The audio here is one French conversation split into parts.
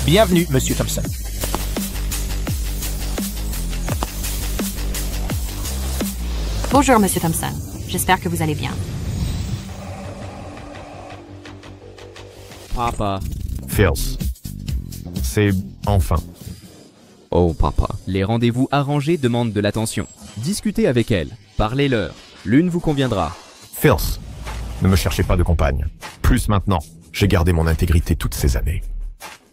Bienvenue, Monsieur Thompson. Bonjour, Monsieur Thompson. J'espère que vous allez bien. Papa. Phils. C'est enfin. Oh, papa. Les rendez-vous arrangés demandent de l'attention. Discutez avec elle. Parlez-leur. L'une vous conviendra. Phils. Ne me cherchez pas de compagne. Plus maintenant. J'ai gardé mon intégrité toutes ces années.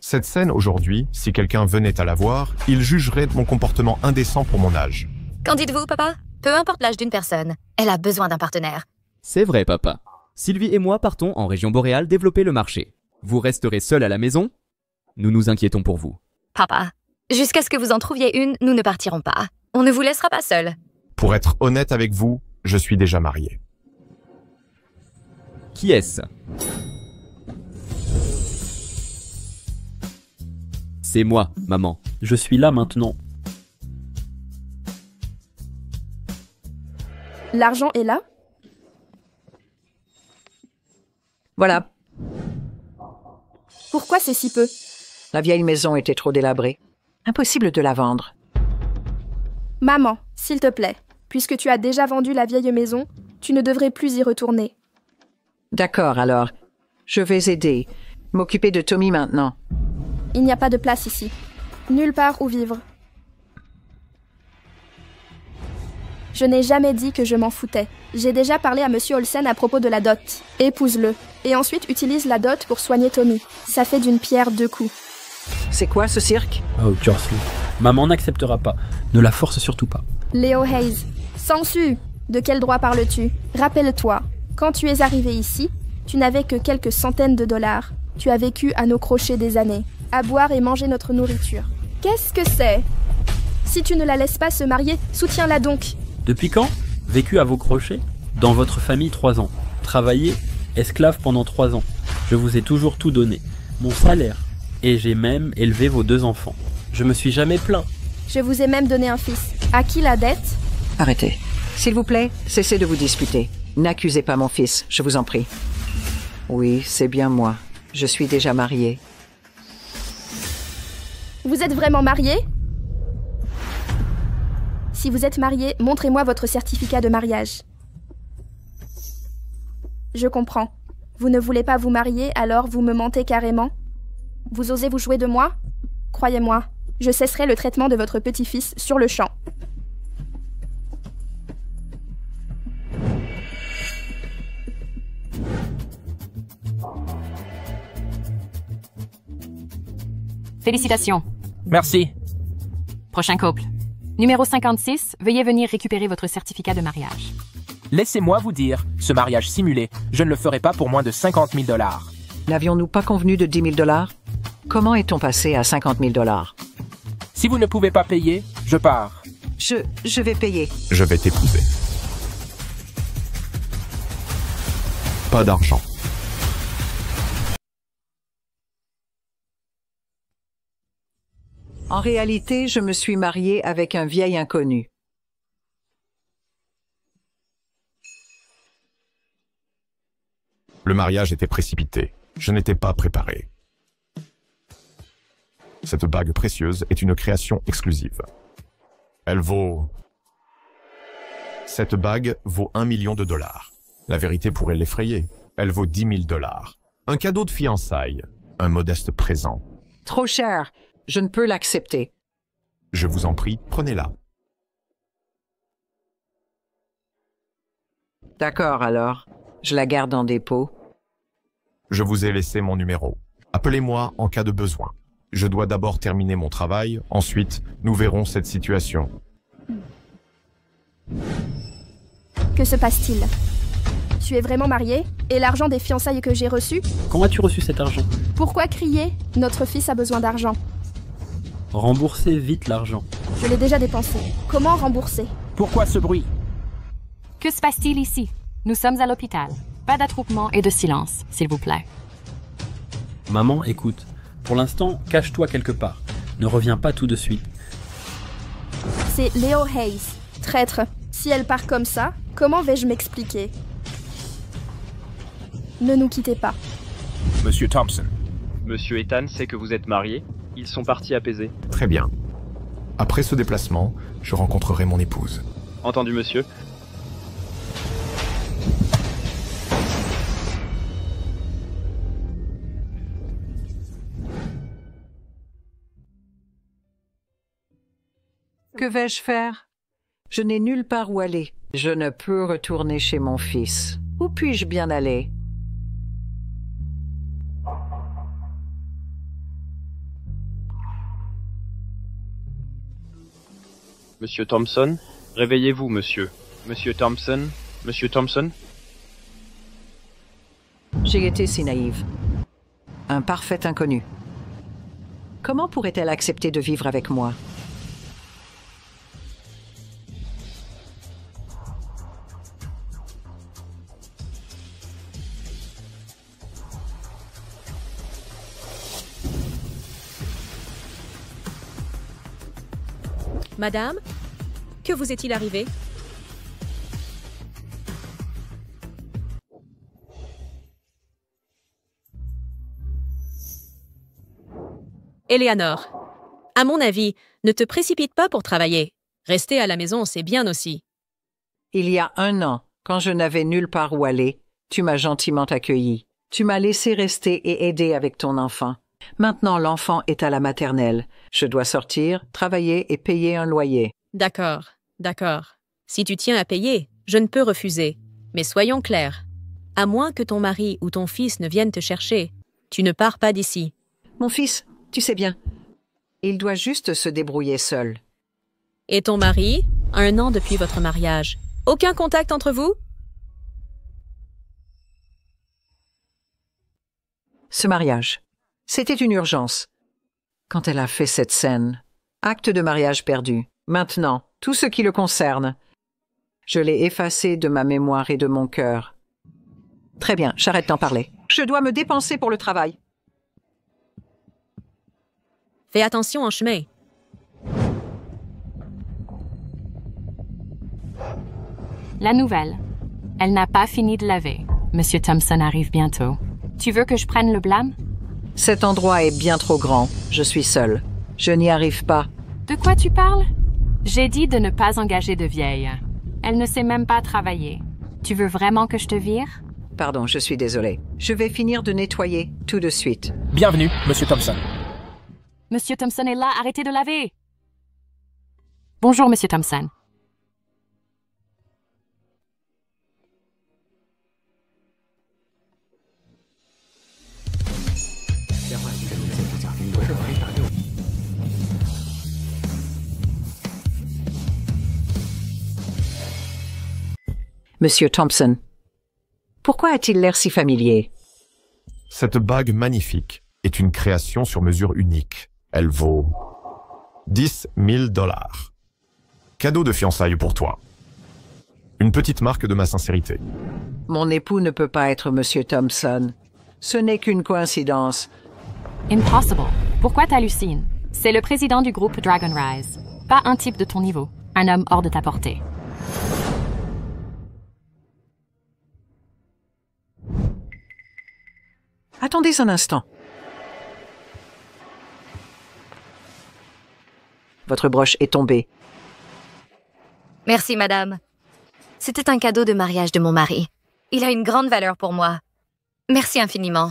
Cette scène aujourd'hui, si quelqu'un venait à la voir, il jugerait de mon comportement indécent pour mon âge. Qu'en dites-vous, papa? Peu importe l'âge d'une personne, elle a besoin d'un partenaire. C'est vrai, papa. Sylvie et moi partons en région boréale développer le marché. Vous resterez seul à la maison? Nous nous inquiétons pour vous. Papa, jusqu'à ce que vous en trouviez une, nous ne partirons pas. On ne vous laissera pas seul. Pour être honnête avec vous, je suis déjà marié. Qui est-ce? C'est moi, maman. Je suis là maintenant. L'argent est là? Voilà, Pourquoi c'est si peu? la vieille maison était trop délabrée. Impossible de la vendre. Maman, s'il te plaît, puisque tu as déjà vendu la vieille maison, tu ne devrais plus y retourner. D'accord, alors. Je vais aider. M'occuper de Tommy maintenant. Il n'y a pas de place ici. Nulle part où vivre. Je n'ai jamais dit que je m'en foutais. J'ai déjà parlé à Monsieur Olsen à propos de la dot. Épouse-le. Et ensuite utilise la dot pour soigner Tommy. Ça fait d'une pierre deux coups. C'est quoi ce cirque? Oh, Dursley. Maman n'acceptera pas. Ne la force surtout pas. Léo Hayes. Sansu! De quel droit parles-tu? Rappelle-toi, quand tu es arrivé ici, tu n'avais que quelques centaines de dollars. Tu as vécu à nos crochets des années, à boire et manger notre nourriture. Qu'est-ce que c'est? Si tu ne la laisses pas se marier, soutiens-la donc. Depuis quand? Vécu à vos crochets? Dans votre famille 3 ans. Travaillé? Esclave pendant 3 ans. Je vous ai toujours tout donné. Mon salaire. Et j'ai même élevé vos 2 enfants. Je me suis jamais plaint. Je vous ai même donné un fils. À qui la dette? Arrêtez. S'il vous plaît, cessez de vous disputer. N'accusez pas mon fils, je vous en prie. Oui, c'est bien moi. Je suis déjà mariée. Vous êtes vraiment marié? Si vous êtes marié, montrez-moi votre certificat de mariage. Je comprends. Vous ne voulez pas vous marier, alors vous me mentez carrément? Vous osez vous jouer de moi? Croyez-moi, je cesserai le traitement de votre petit-fils sur le champ. Félicitations. Merci. Prochain couple. Numéro 56, veuillez venir récupérer votre certificat de mariage. Laissez-moi vous dire, ce mariage simulé, je ne le ferai pas pour moins de 50 000 $. N'avions-nous pas convenu de 10 000 $? Comment est-on passé à 50 000 $? Si vous ne pouvez pas payer, je pars. Je vais payer. Je vais t'épouser. Pas d'argent. En réalité, je me suis mariée avec un vieil inconnu. Le mariage était précipité. Je n'étais pas préparé. Cette bague précieuse est une création exclusive. Elle vaut... Cette bague vaut 1 million de dollars. La vérité pourrait l'effrayer. Elle vaut 10 000 $. Un cadeau de fiançailles. Un modeste présent. Trop cher. Je ne peux l'accepter. Je vous en prie, prenez-la. D'accord, alors. Je la garde en dépôt. Je vous ai laissé mon numéro. Appelez-moi en cas de besoin. Je dois d'abord terminer mon travail, ensuite, nous verrons cette situation. Que se passe-t-il? Tu es vraiment marié? Et l'argent des fiançailles que j'ai reçu? Quand as-tu reçu cet argent? Pourquoi crier? Notre fils a besoin d'argent. Remboursez vite l'argent. Je l'ai déjà dépensé. Comment rembourser? Pourquoi ce bruit? Que se passe-t-il ici? Nous sommes à l'hôpital. Pas d'attroupement et de silence, s'il vous plaît. Maman, écoute. Pour l'instant, cache-toi quelque part. Ne reviens pas tout de suite. C'est Léo Hayes. Traître. Si elle part comme ça, comment vais-je m'expliquer? Ne nous quittez pas. Monsieur Thompson. Monsieur Ethan sait que vous êtes marié? Ils sont partis apaisés. Très bien. Après ce déplacement, je rencontrerai mon épouse. Entendu, monsieur. Que vais-je faire? Je n'ai nulle part où aller. Je ne peux retourner chez mon fils. Où puis-je bien aller? Monsieur Thompson? Réveillez-vous, monsieur. Monsieur Thompson? Monsieur Thompson? J'ai été si naïve. Un parfait inconnu. Comment pourrait-elle accepter de vivre avec moi? Madame, que vous est-il arrivé? Eleanor, à mon avis, ne te précipite pas pour travailler. Rester à la maison, c'est bien aussi. Il y a 1 an, quand je n'avais nulle part où aller, tu m'as gentiment accueilli. Tu m'as laissé rester et aider avec ton enfant. Maintenant, l'enfant est à la maternelle. Je dois sortir, travailler et payer un loyer. D'accord, d'accord. Si tu tiens à payer, je ne peux refuser. Mais soyons clairs. À moins que ton mari ou ton fils ne viennent te chercher, tu ne pars pas d'ici. Mon fils, tu sais bien, il doit juste se débrouiller seul. Et ton mari, 1 an depuis votre mariage. Aucun contact entre vous? Ce mariage, c'était une urgence. Quand elle a fait cette scène, acte de mariage perdu. Maintenant, tout ce qui le concerne, je l'ai effacé de ma mémoire et de mon cœur. Très bien, j'arrête d'en parler. Je dois me dépenser pour le travail. Fais attention en chemin. La nouvelle. Elle n'a pas fini de laver. Monsieur Thompson arrive bientôt. Tu veux que je prenne le blâme? Cet endroit est bien trop grand. Je suis seule. Je n'y arrive pas. De quoi tu parles? J'ai dit de ne pas engager de vieille. Elle ne sait même pas travailler. Tu veux vraiment que je te vire? Pardon, je suis désolée. Je vais finir de nettoyer tout de suite. Bienvenue, Monsieur Thompson. Monsieur Thompson est là, arrêtez de laver! Bonjour, Monsieur Thompson. Monsieur Thompson, pourquoi a-t-il l'air si familier? Cette bague magnifique est une création sur mesure unique. Elle vaut 10 000 $. Cadeau de fiançailles pour toi. Une petite marque de ma sincérité. Mon époux ne peut pas être Monsieur Thompson. Ce n'est qu'une coïncidence. Impossible. Pourquoi t'hallucines? C'est le président du groupe Dragon Rise. Pas un type de ton niveau. Un homme hors de ta portée. Attendez un instant. Votre broche est tombée. Merci, madame. C'était un cadeau de mariage de mon mari. Il a une grande valeur pour moi. Merci infiniment.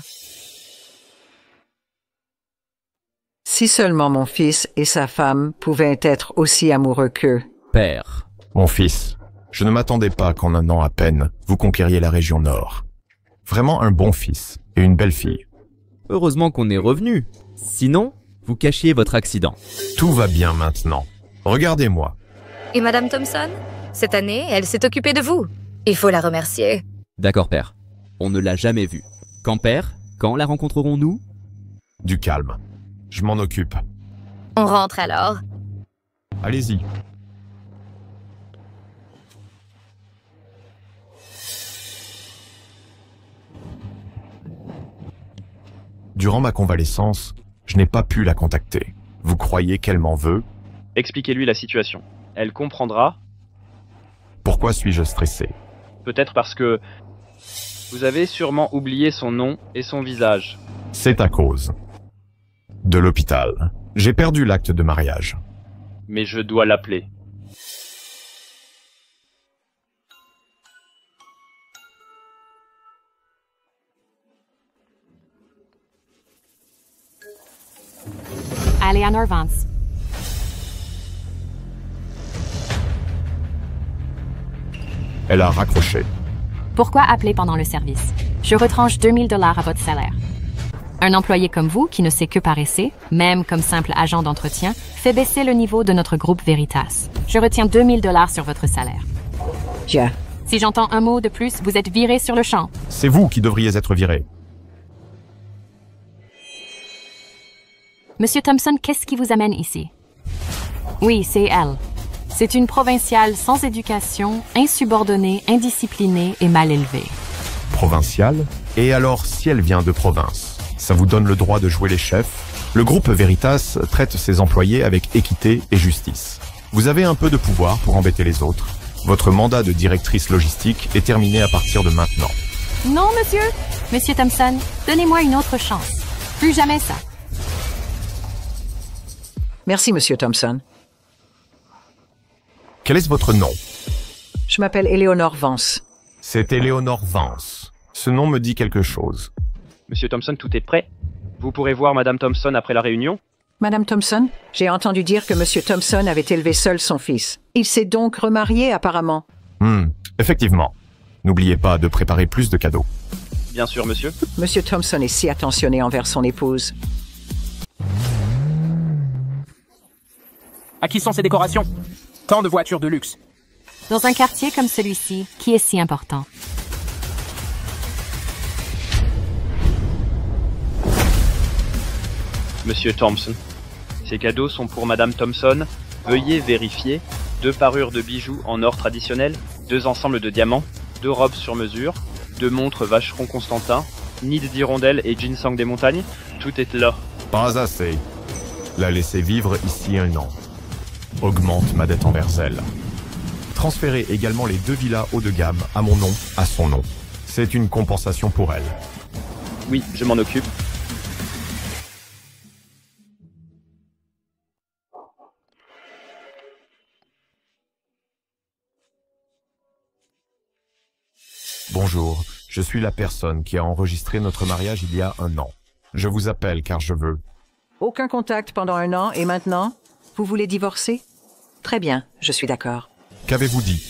Si seulement mon fils et sa femme pouvaient être aussi amoureux qu'eux. Père. Mon fils, je ne m'attendais pas qu'en 1 an à peine, vous conquériez la région nord. Vraiment un bon fils et une belle fille. Heureusement qu'on est revenu. Sinon, vous cachiez votre accident. Tout va bien maintenant. Regardez-moi. Et madame Thompson? Cette année, elle s'est occupée de vous. Il faut la remercier. D'accord, père. On ne l'a jamais vue. Quand, père? Quand la rencontrerons-nous? Du calme. Je m'en occupe. On rentre alors. Allez-y. Durant ma convalescence, je n'ai pas pu la contacter. Vous croyez qu'elle m'en veut? Expliquez-lui la situation. Elle comprendra. Pourquoi suis-je stressé? Peut-être parce que vous avez sûrement oublié son nom et son visage. C'est à cause de l'hôpital. J'ai perdu l'acte de mariage. Mais je dois l'appeler. Eleanor Vance. Elle a raccroché. Pourquoi appeler pendant le service? Je retranche 2000 $ à votre salaire. Un employé comme vous, qui ne sait que paresser, même comme simple agent d'entretien, fait baisser le niveau de notre groupe Veritas. Je retiens 2000 $ sur votre salaire. Tiens, Si j'entends un mot de plus, vous êtes viré sur le champ. C'est vous qui devriez être viré. Monsieur Thompson, qu'est-ce qui vous amène ici? Oui, c'est elle. C'est une provinciale sans éducation, insubordonnée, indisciplinée et mal élevée. Provinciale? Et alors, si elle vient de province, ça vous donne le droit de jouer les chefs? Le groupe Veritas traite ses employés avec équité et justice. Vous avez un peu de pouvoir pour embêter les autres. Votre mandat de directrice logistique est terminé à partir de maintenant. Non, monsieur. Monsieur Thompson, donnez-moi une autre chance. Plus jamais ça. merci, Monsieur Thompson. Quel est votre nom? Je m'appelle Eleanor Vance. C'est Eleanor Vance. Ce nom me dit quelque chose. Monsieur Thompson, tout est prêt. Vous pourrez voir Madame Thompson après la réunion. Madame Thompson, j'ai entendu dire que Monsieur Thompson avait élevé seul son fils. Il s'est donc remarié apparemment. Effectivement. N'oubliez pas de préparer plus de cadeaux. Bien sûr, monsieur. Monsieur Thompson est si attentionné envers son épouse. À qui sont ces décorations? Tant de voitures de luxe. Dans un quartier comme celui-ci, qui est si important? Monsieur Thompson, ces cadeaux sont pour Madame Thompson. Veuillez vérifier. 2 parures de bijoux en or traditionnel, 2 ensembles de diamants, 2 robes sur mesure, 2 montres Vacheron Constantin, nid d'hirondelle et ginseng des montagnes. Tout est là. Pas assez. La laisser vivre ici 1 an. Augmente ma dette envers elle. Transférez également les 2 villas haut de gamme à mon nom, à son nom. C'est une compensation pour elle. Oui, je m'en occupe. Bonjour, je suis la personne qui a enregistré notre mariage il y a 1 an. Je vous appelle car je veux... Aucun contact pendant 1 an et maintenant, vous voulez divorcer? Très bien, je suis d'accord. Qu'avez-vous dit?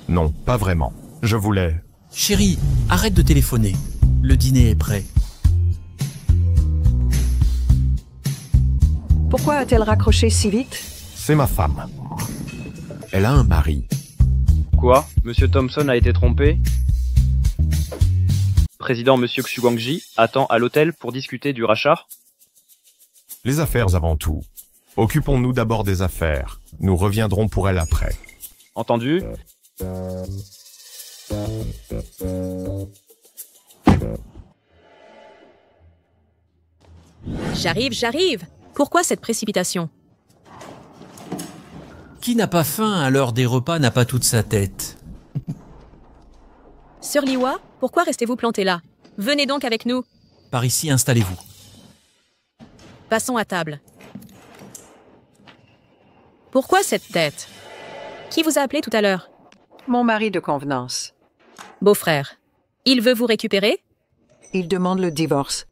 Non, pas vraiment. Je voulais... Chérie, arrête de téléphoner. Le dîner est prêt. Pourquoi a-t-elle raccroché si vite? C'est ma femme. Elle a un mari. Quoi? Monsieur Thompson a été trompé? Président Monsieur Xu Guangji attend à l'hôtel pour discuter du rachat? Les affaires avant tout. Occupons-nous d'abord des affaires. Nous reviendrons pour elle après. Entendu? J'arrive. Pourquoi cette précipitation? Qui n'a pas faim à l'heure des repas n'a pas toute sa tête. Sœur Liwa, pourquoi restez-vous planté là? Venez donc avec nous. Par ici, installez-vous. Passons à table. Pourquoi cette tête? Qui vous a appelé tout à l'heure? Mon mari de convenance. Beau-frère. Il veut vous récupérer? Il demande le divorce.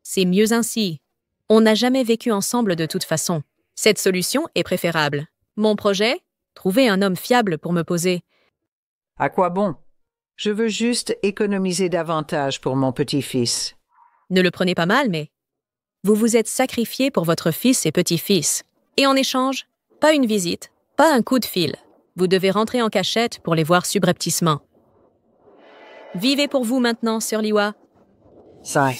C'est mieux ainsi. On n'a jamais vécu ensemble de toute façon. Cette solution est préférable. Mon projet? Trouver un homme fiable pour me poser. À quoi bon? Je veux juste économiser davantage pour mon petit-fils. Ne le prenez pas mal, mais... Vous vous êtes sacrifié pour votre fils et petit-fils. Et en échange, pas une visite, pas un coup de fil. Vous devez rentrer en cachette pour les voir subrepticement. Vivez pour vous maintenant, Sœur Liwa. Sai,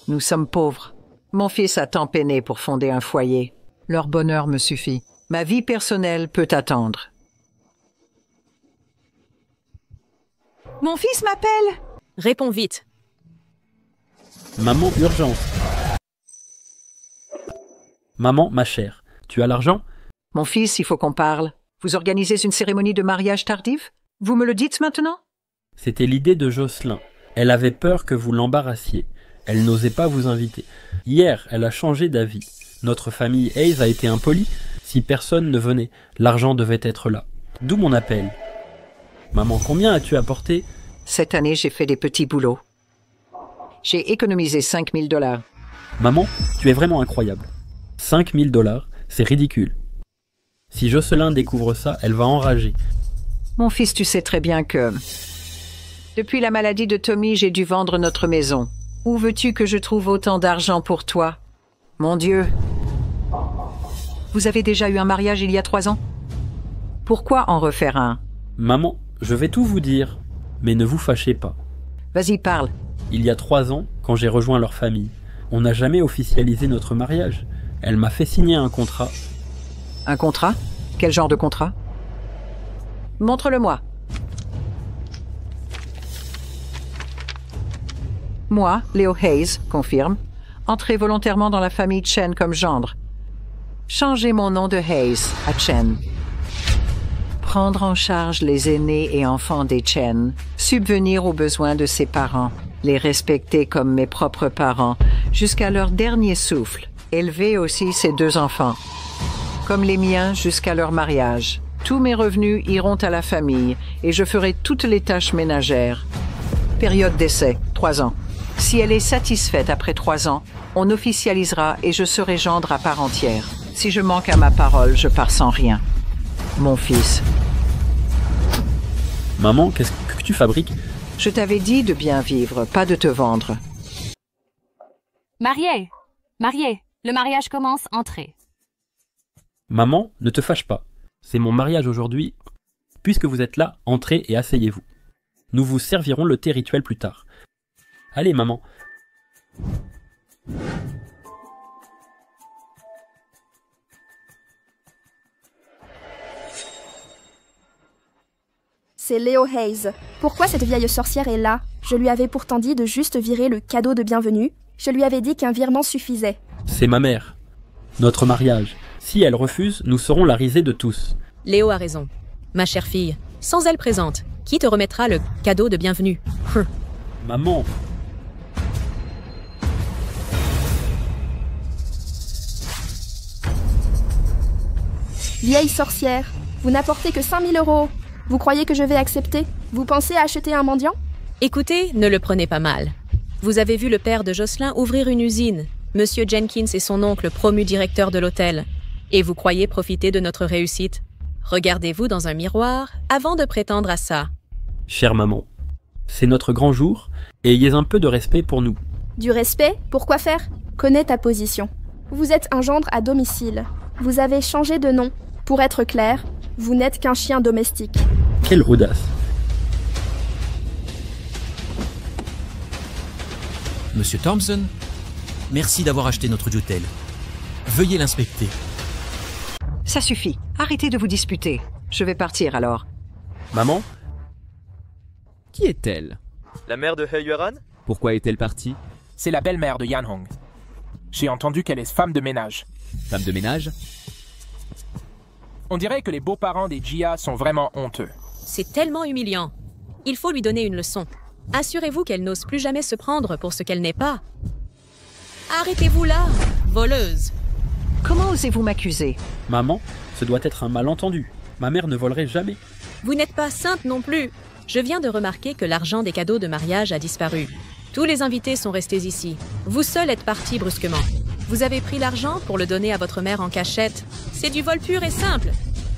nous sommes pauvres. Mon fils a tant peiné pour fonder un foyer. Leur bonheur me suffit. Ma vie personnelle peut attendre. Mon fils m'appelle! Réponds vite. Maman, urgence. Maman, ma chère, tu as l'argent? Mon fils, il faut qu'on parle. Vous organisez une cérémonie de mariage tardive? Vous me le dites maintenant? C'était l'idée de Jocelyn. Elle avait peur que vous l'embarrassiez. Elle n'osait pas vous inviter. Hier, elle a changé d'avis. Notre famille Hayes a été impolie. Si personne ne venait, l'argent devait être là. D'où mon appel. Maman, combien as-tu apporté? Cette année, j'ai fait des petits boulots. J'ai économisé 5 000 $. Maman, tu es vraiment incroyable. 5 000 $, c'est ridicule. Si Jocelyn découvre ça, elle va enrager. Mon fils, tu sais très bien que... Depuis la maladie de Tommy, j'ai dû vendre notre maison. Où veux-tu que je trouve autant d'argent pour toi? Mon Dieu! Vous avez déjà eu un mariage il y a 3 ans? Pourquoi en refaire un? Maman, je vais tout vous dire, mais ne vous fâchez pas. Vas-y, parle. Il y a 3 ans, quand j'ai rejoint leur famille, on n'a jamais officialisé notre mariage. Elle m'a fait signer un contrat. Un contrat? Quel genre de contrat? Montre-le-moi. Moi, Léo Hayes, confirme, entrer volontairement dans la famille Chen comme gendre. Changer mon nom de Hayes à Chen. Prendre en charge les aînés et enfants des Chen. Subvenir aux besoins de ses parents. Les respecter comme mes propres parents, jusqu'à leur dernier souffle. Élever aussi ces 2 enfants. Comme les miens jusqu'à leur mariage. Tous mes revenus iront à la famille et je ferai toutes les tâches ménagères. Période d'essai, 3 ans. Si elle est satisfaite après 3 ans, on officialisera et je serai gendre à part entière. Si je manque à ma parole, je pars sans rien. Mon fils. Maman, qu'est-ce que tu fabriques? Je t'avais dit de bien vivre, pas de te vendre. Marié! Marié! Le mariage commence, entrez. Maman, ne te fâche pas. C'est mon mariage aujourd'hui. Puisque vous êtes là, entrez et asseyez-vous. Nous vous servirons le thé rituel plus tard. Allez, maman. C'est Léo Hayes. Pourquoi cette vieille sorcière est là? Je lui avais pourtant dit de juste virer le cadeau de bienvenue. Je lui avais dit qu'un virement suffisait. C'est ma mère. Notre mariage. Si elle refuse, nous serons la risée de tous. Léo a raison. Ma chère fille, sans elle présente, qui te remettra le cadeau de bienvenue? Maman. Vieille sorcière, vous n'apportez que 5 000 €. Vous croyez que je vais accepter? Vous pensez acheter un mendiant? Écoutez, ne le prenez pas mal. Vous avez vu le père de Jocelyn ouvrir une usine. Monsieur Jenkins est son oncle promu directeur de l'hôtel. Et vous croyez profiter de notre réussite? Regardez-vous dans un miroir avant de prétendre à ça. Chère maman, c'est notre grand jour et ayez un peu de respect pour nous. Du respect? Pourquoi faire? Connais ta position. Vous êtes un gendre à domicile. Vous avez changé de nom. Pour être clair, vous n'êtes qu'un chien domestique. Quelle audace! Monsieur Thompson, merci d'avoir acheté notre hôtel. Veuillez l'inspecter. Ça suffit. Arrêtez de vous disputer. Je vais partir alors. Maman? Qui est-elle? La mère de He Yuan? Pourquoi est-elle partie? C'est la belle-mère de Yan Hong. J'ai entendu qu'elle est femme de ménage. Femme de ménage? On dirait que les beaux-parents des Jia sont vraiment honteux. C'est tellement humiliant. Il faut lui donner une leçon. Assurez-vous qu'elle n'ose plus jamais se prendre pour ce qu'elle n'est pas. Arrêtez-vous là, voleuse. Comment osez-vous m'accuser? Maman, ce doit être un malentendu. Ma mère ne volerait jamais. Vous n'êtes pas sainte non plus. Je viens de remarquer que l'argent des cadeaux de mariage a disparu. Tous les invités sont restés ici. Vous seul êtes parti brusquement. Vous avez pris l'argent pour le donner à votre mère en cachette. C'est du vol pur et simple.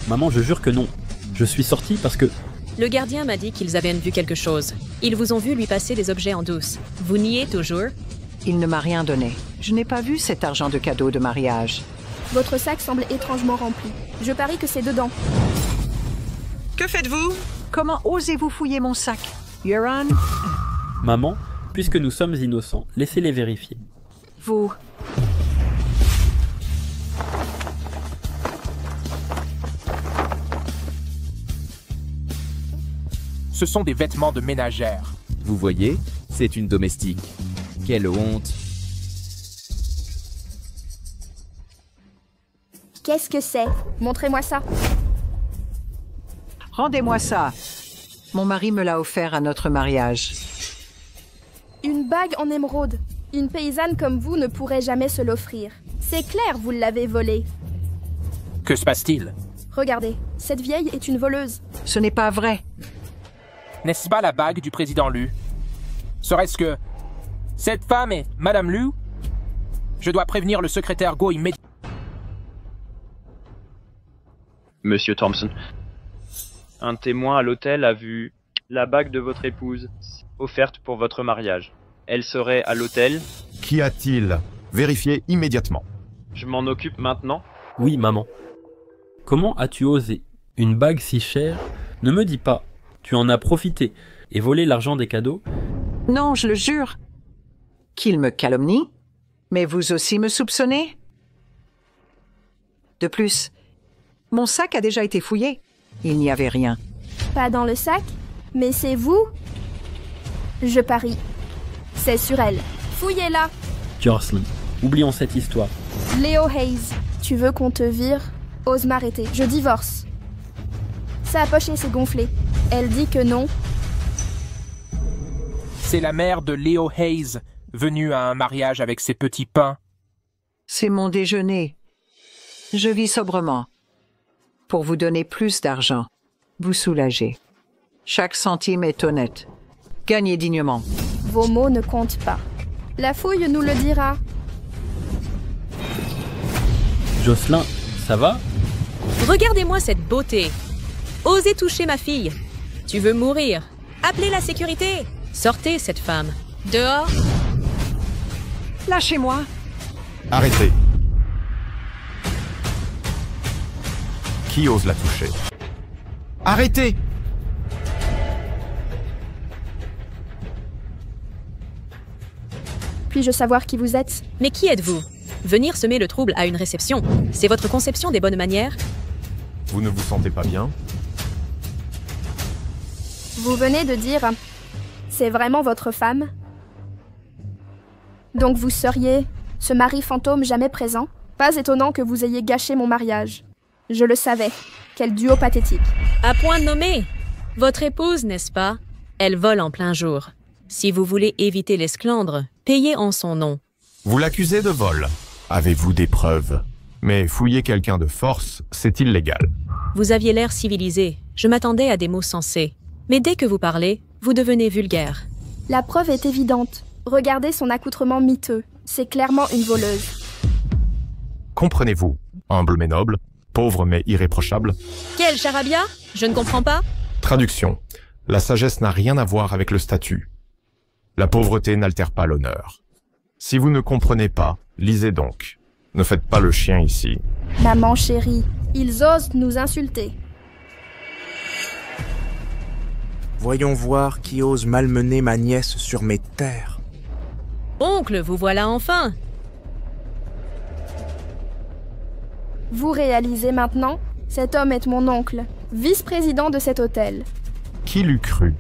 Maman, je jure que non. Je suis sorti parce que... Le gardien m'a dit qu'ils avaient vu quelque chose. Ils vous ont vu lui passer des objets en douce. Vous niez toujours? Il ne m'a rien donné. Je n'ai pas vu cet argent de cadeau de mariage. Votre sac semble étrangement rempli. Je parie que c'est dedans. Que faites-vous? Comment osez-vous fouiller mon sac? Yuan? Maman, puisque nous sommes innocents, laissez-les vérifier. Vous... Ce sont des vêtements de ménagère. Vous voyez, c'est une domestique. Quelle honte! Qu'est-ce que c'est? Montrez-moi ça. Rendez-moi ça. Mon mari me l'a offert à notre mariage. Une bague en émeraude. Une paysanne comme vous ne pourrait jamais se l'offrir. C'est clair, vous l'avez volée. Que se passe-t-il? Regardez, cette vieille est une voleuse. Ce n'est pas vrai. N'est-ce pas la bague du président Lu? Serait-ce que... Cette femme est Madame Lu? Je dois prévenir le secrétaire Go immédiatement. Monsieur Thompson, un témoin à l'hôtel a vu la bague de votre épouse offerte pour votre mariage. Elle serait à l'hôtel. Qu'y a-t-il? Vérifiez immédiatement. Je m'en occupe maintenant. Oui, maman. Comment as-tu osé? Une bague si chère? Ne me dis pas. Tu en as profité et volé l'argent des cadeaux? Non, je le jure. Qu'il me calomnie? Mais vous aussi me soupçonnez? De plus, mon sac a déjà été fouillé. Il n'y avait rien. Pas dans le sac? Mais c'est vous? Je parie. C'est sur elle. Fouillez-la! Jocelyn, oublions cette histoire. Léo Hayes, tu veux qu'on te vire? Ose m'arrêter, je divorce. Sa poche s'est gonflée. Elle dit que non. C'est la mère de Léo Hayes, venue à un mariage avec ses petits pains. C'est mon déjeuner. Je vis sobrement. Pour vous donner plus d'argent, vous soulager. Chaque centime est honnête. Gagnez dignement. Vos mots ne comptent pas. La fouille nous le dira. Jocelyn, ça va? Regardez-moi cette beauté. Osez toucher ma fille. Tu veux mourir? Appelez la sécurité. Sortez cette femme. Dehors. Lâchez-moi. Arrêtez. Qui ose la toucher? Arrêtez! Puis-je savoir qui vous êtes? Mais qui êtes-vous? Venir semer le trouble à une réception, c'est votre conception des bonnes manières? Vous ne vous sentez pas bien? Vous venez de dire... C'est vraiment votre femme? Donc vous seriez ce mari fantôme jamais présent? Pas étonnant que vous ayez gâché mon mariage. Je le savais. Quel duo pathétique. À point nommé. Votre épouse, n'est-ce pas? Elle vole en plein jour. Si vous voulez éviter l'esclandre, payez en son nom. Vous l'accusez de vol. Avez-vous des preuves? Mais fouiller quelqu'un de force, c'est illégal. Vous aviez l'air civilisé. Je m'attendais à des mots sensés. Mais dès que vous parlez, vous devenez vulgaire. La preuve est évidente. Regardez son accoutrement miteux. C'est clairement une voleuse. Comprenez-vous, humble mais noble, pauvre mais irréprochable? Quel charabia? Je ne comprends pas. Traduction. La sagesse n'a rien à voir avec le statut. La pauvreté n'altère pas l'honneur. Si vous ne comprenez pas, lisez donc. Ne faites pas le chien ici. Maman chérie, ils osent nous insulter. Voyons voir qui ose malmener ma nièce sur mes terres. Oncle, vous voilà enfin. Vous réalisez maintenant? Cet homme est mon oncle, vice-président de cet hôtel. Qui l'eût cru?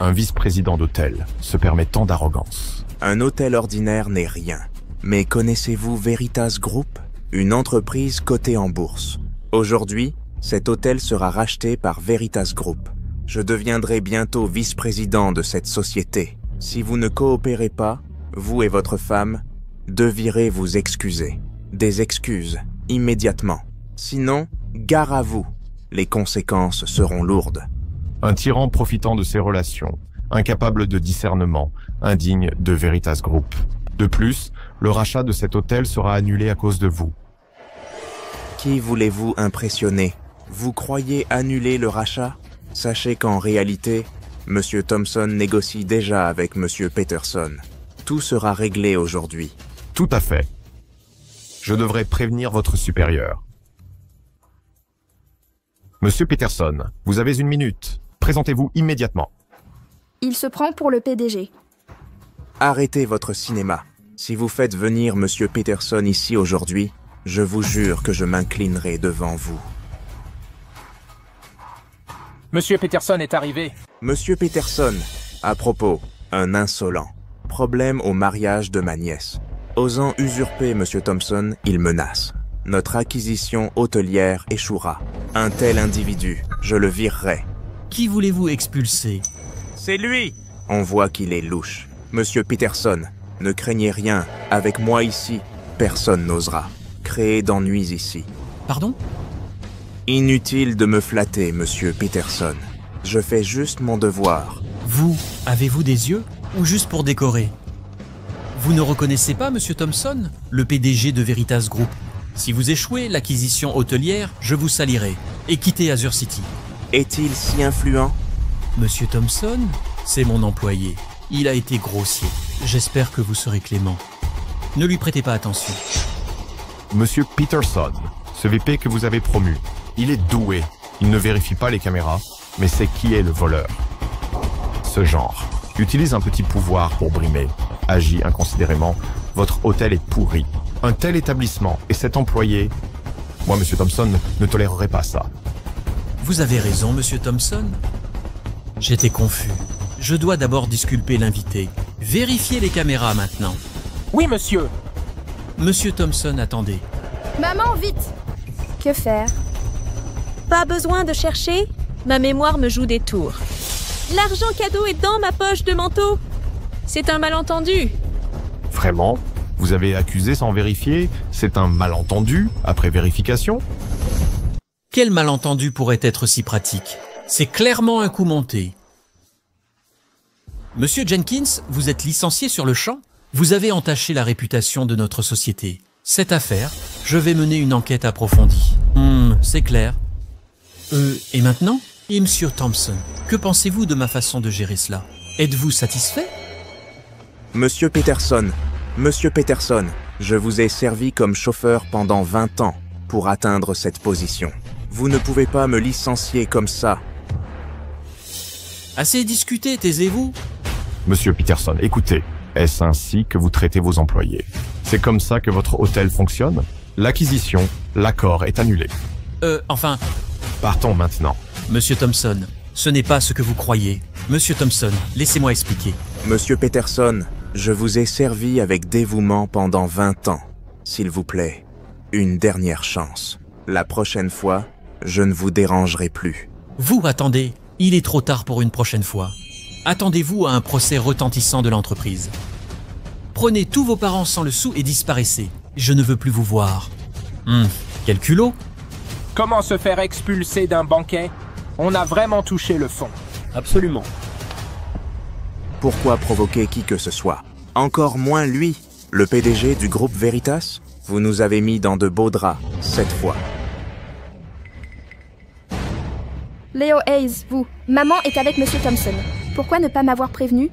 Un vice-président d'hôtel se permet tant d'arrogance. Un hôtel ordinaire n'est rien. Mais connaissez-vous Veritas Group? Une entreprise cotée en bourse. Aujourd'hui, cet hôtel sera racheté par Veritas Group. Je deviendrai bientôt vice-président de cette société. Si vous ne coopérez pas, vous et votre femme devirez vous excuser. Des excuses, immédiatement. Sinon, gare à vous. Les conséquences seront lourdes. Un tyran profitant de ses relations, incapable de discernement, indigne de Veritas Group. De plus, le rachat de cet hôtel sera annulé à cause de vous. Qui voulez-vous impressionner? Vous croyez annuler le rachat? Sachez qu'en réalité, M. Thompson négocie déjà avec M. Peterson. Tout sera réglé aujourd'hui. Tout à fait. Je devrais prévenir votre supérieur. Monsieur Peterson, vous avez une minute. Présentez-vous immédiatement. Il se prend pour le PDG. Arrêtez votre cinéma. Si vous faites venir M. Peterson ici aujourd'hui, je vous jure que je m'inclinerai devant vous. Monsieur Peterson est arrivé. Monsieur Peterson, à propos, un insolent. Problème au mariage de ma nièce. Osant usurper M. Thompson, il menace. Notre acquisition hôtelière échouera. Un tel individu, je le virerai. Qui voulez-vous expulser? C'est lui! On voit qu'il est louche. Monsieur Peterson, Ne craignez rien, avec moi ici, personne n'osera créer d'ennuis ici. Pardon? Inutile de me flatter, monsieur Peterson. Je fais juste mon devoir. Vous, avez-vous des yeux? Ou juste pour décorer? Vous ne reconnaissez pas Monsieur Thompson, le PDG de Veritas Group? Si vous échouez l'acquisition hôtelière, je vous salirai. Et quittez Azure City. Est-il si influent? Monsieur Thompson, c'est mon employé. Il a été grossier. J'espère que vous serez clément. Ne lui prêtez pas attention. Monsieur Peterson, ce VP que vous avez promu, il est doué. Il ne vérifie pas les caméras, mais c'est qui est le voleur. Ce genre utilise un petit pouvoir pour brimer, agit inconsidérément. Votre hôtel est pourri. Un tel établissement et cet employé... Moi, Monsieur Thompson, ne tolérerai pas ça. Vous avez raison, Monsieur Thompson. J'étais confus. Je dois d'abord disculper l'invité. Vérifiez les caméras maintenant. Oui, monsieur. Monsieur Thompson, attendez. Maman, vite! Que faire? Pas besoin de chercher. Ma mémoire me joue des tours. L'argent cadeau est dans ma poche de manteau. C'est un malentendu. Vraiment? Vous avez accusé sans vérifier? C'est un malentendu après vérification? Quel malentendu pourrait être si pratique? C'est clairement un coup monté. Monsieur Jenkins, vous êtes licencié sur le champ? Vous avez entaché la réputation de notre société. Cette affaire, je vais mener une enquête approfondie. C'est clair. Et maintenant? Et Monsieur Thompson, que pensez-vous de ma façon de gérer cela? Êtes-vous satisfait? Monsieur Peterson, je vous ai servi comme chauffeur pendant 20 ans pour atteindre cette position. Vous ne pouvez pas me licencier comme ça. Assez discuté, taisez-vous. Monsieur Peterson, écoutez, est-ce ainsi que vous traitez vos employés? C'est comme ça que votre hôtel fonctionne? L'acquisition, l'accord est annulé. Enfin... Partons maintenant. Monsieur Thompson, ce n'est pas ce que vous croyez. Monsieur Thompson, laissez-moi expliquer. Monsieur Peterson, je vous ai servi avec dévouement pendant 20 ans. S'il vous plaît, une dernière chance. La prochaine fois, je ne vous dérangerai plus. Vous, attendez. Il est trop tard pour une prochaine fois. Attendez-vous à un procès retentissant de l'entreprise. Prenez tous vos parents sans le sou et disparaissez. Je ne veux plus vous voir. Quel culot! Comment se faire expulser d'un banquet? On a vraiment touché le fond. Absolument. Pourquoi provoquer qui que ce soit? Encore moins lui, le PDG du groupe Veritas? Vous nous avez mis dans de beaux draps, cette fois. Léo Hayes, vous. Maman est avec Monsieur Thompson. Pourquoi ne pas m'avoir prévenu?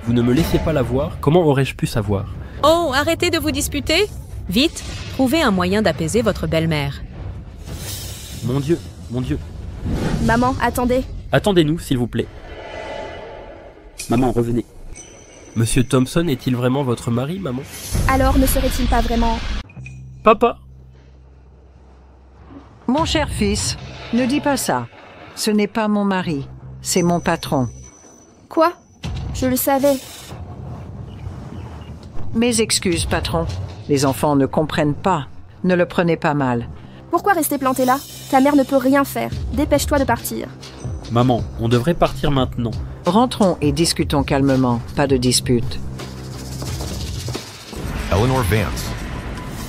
Vous ne me laissiez pas la voir? Comment aurais-je pu savoir? Oh, arrêtez de vous disputer. Vite, trouvez un moyen d'apaiser votre belle-mère. Mon Dieu, mon Dieu. Maman, attendez. Attendez-nous, s'il vous plaît. Maman, revenez. Monsieur Thompson est-il vraiment votre mari, maman? Alors ne serait-il pas vraiment... Papa! Mon cher fils, ne dis pas ça. Ce n'est pas mon mari, c'est mon patron. Quoi? Je le savais. Mes excuses, patron. Les enfants ne comprennent pas. Ne le prenez pas mal. Pourquoi rester planté là? Ta mère ne peut rien faire. Dépêche-toi de partir. Maman, on devrait partir maintenant. Rentrons et discutons calmement, pas de dispute. Eleanor Vance.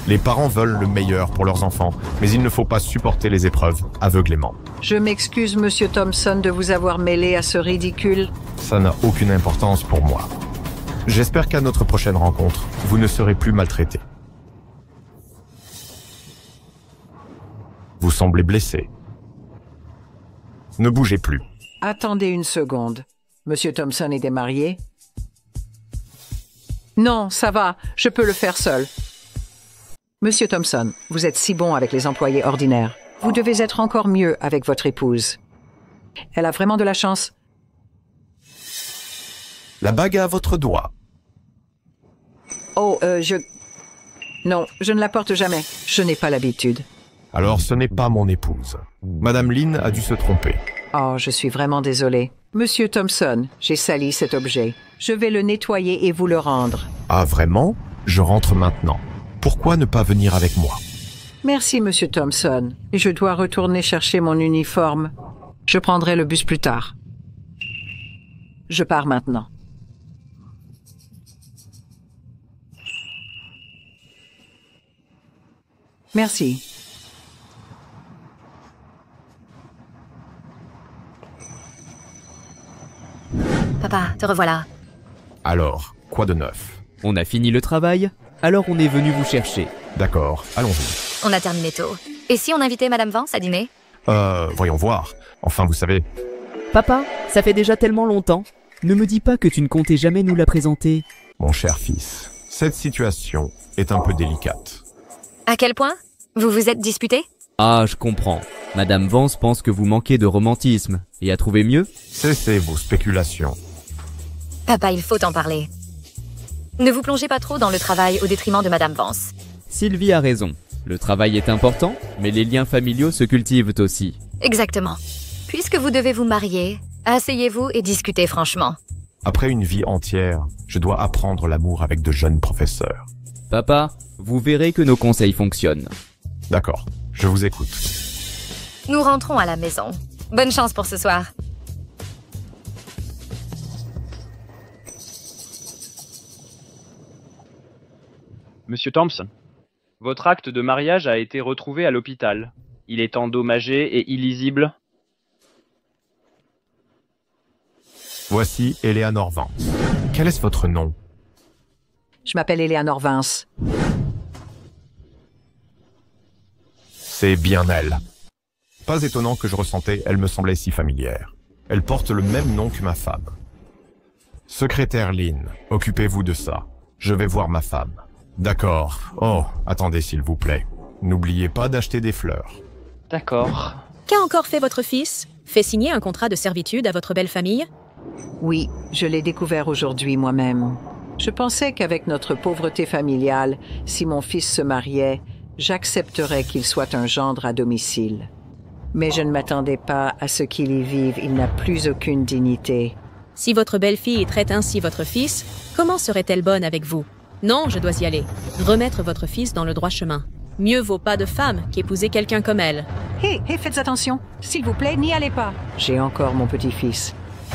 Les parents veulent le meilleur pour leurs enfants, mais il ne faut pas supporter les épreuves aveuglément. Je m'excuse, Monsieur Thompson, de vous avoir mêlé à ce ridicule. Ça n'a aucune importance pour moi. J'espère qu'à notre prochaine rencontre, vous ne serez plus maltraité. Vous semblez blessé. Ne bougez plus. Attendez une seconde. Monsieur Thompson est démarié? Non, ça va, je peux le faire seul. Monsieur Thompson, vous êtes si bon avec les employés ordinaires. Vous devez être encore mieux avec votre épouse. Elle a vraiment de la chance. La bague est à votre doigt. Oh, Non, je ne la porte jamais. Je n'ai pas l'habitude. Alors ce n'est pas mon épouse. Madame Lynn a dû se tromper. Oh, je suis vraiment désolée. Monsieur Thompson, j'ai sali cet objet. Je vais le nettoyer et vous le rendre. Ah vraiment? Je rentre maintenant. Pourquoi ne pas venir avec moi? Merci, Monsieur Thompson. Et je dois retourner chercher mon uniforme. Je prendrai le bus plus tard. Je pars maintenant. Merci. Papa, te revoilà. Alors, quoi de neuf? On a fini le travail, alors on est venu vous chercher. D'accord, allons-y. On a terminé tôt. Et si on invitait Madame Vance à dîner? Voyons voir. Enfin, vous savez... Papa, ça fait déjà tellement longtemps. Ne me dis pas que tu ne comptais jamais nous la présenter. Mon cher fils, cette situation est un peu délicate. À quel point? Vous vous êtes disputés? Ah, je comprends. Madame Vance pense que vous manquez de romantisme et a trouvé mieux. Cessez vos spéculations. Papa, il faut en parler. Ne vous plongez pas trop dans le travail au détriment de Madame Vance. Sylvie a raison. Le travail est important, mais les liens familiaux se cultivent aussi. Exactement. Puisque vous devez vous marier, asseyez-vous et discutez franchement. Après une vie entière, je dois apprendre l'amour avec de jeunes professeurs. Papa, vous verrez que nos conseils fonctionnent. D'accord, je vous écoute. Nous rentrons à la maison. Bonne chance pour ce soir. Monsieur Thompson, votre acte de mariage a été retrouvé à l'hôpital. Il est endommagé et illisible. Voici Eleanor Vance. Quel est votre nom? Je m'appelle Eleanor Vance. C'est bien elle. Pas étonnant que je ressentais, elle me semblait si familière. Elle porte le même nom que ma femme. Secrétaire Lynn, occupez-vous de ça. Je vais voir ma femme. D'accord. Oh, attendez s'il vous plaît. N'oubliez pas d'acheter des fleurs. D'accord. Qu'a encore fait votre fils? Fait signer un contrat de servitude à votre belle famille? Oui, je l'ai découvert aujourd'hui moi-même. Je pensais qu'avec notre pauvreté familiale, si mon fils se mariait, j'accepterais qu'il soit un gendre à domicile. Mais je ne m'attendais pas à ce qu'il y vive, il n'a plus aucune dignité. Si votre belle-fille traite ainsi votre fils, comment serait-elle bonne avec vous? Non, je dois y aller. Remettre votre fils dans le droit chemin. Mieux vaut pas de femme qu'épouser quelqu'un comme elle. Hé, faites attention. S'il vous plaît, n'y allez pas. J'ai encore mon petit-fils.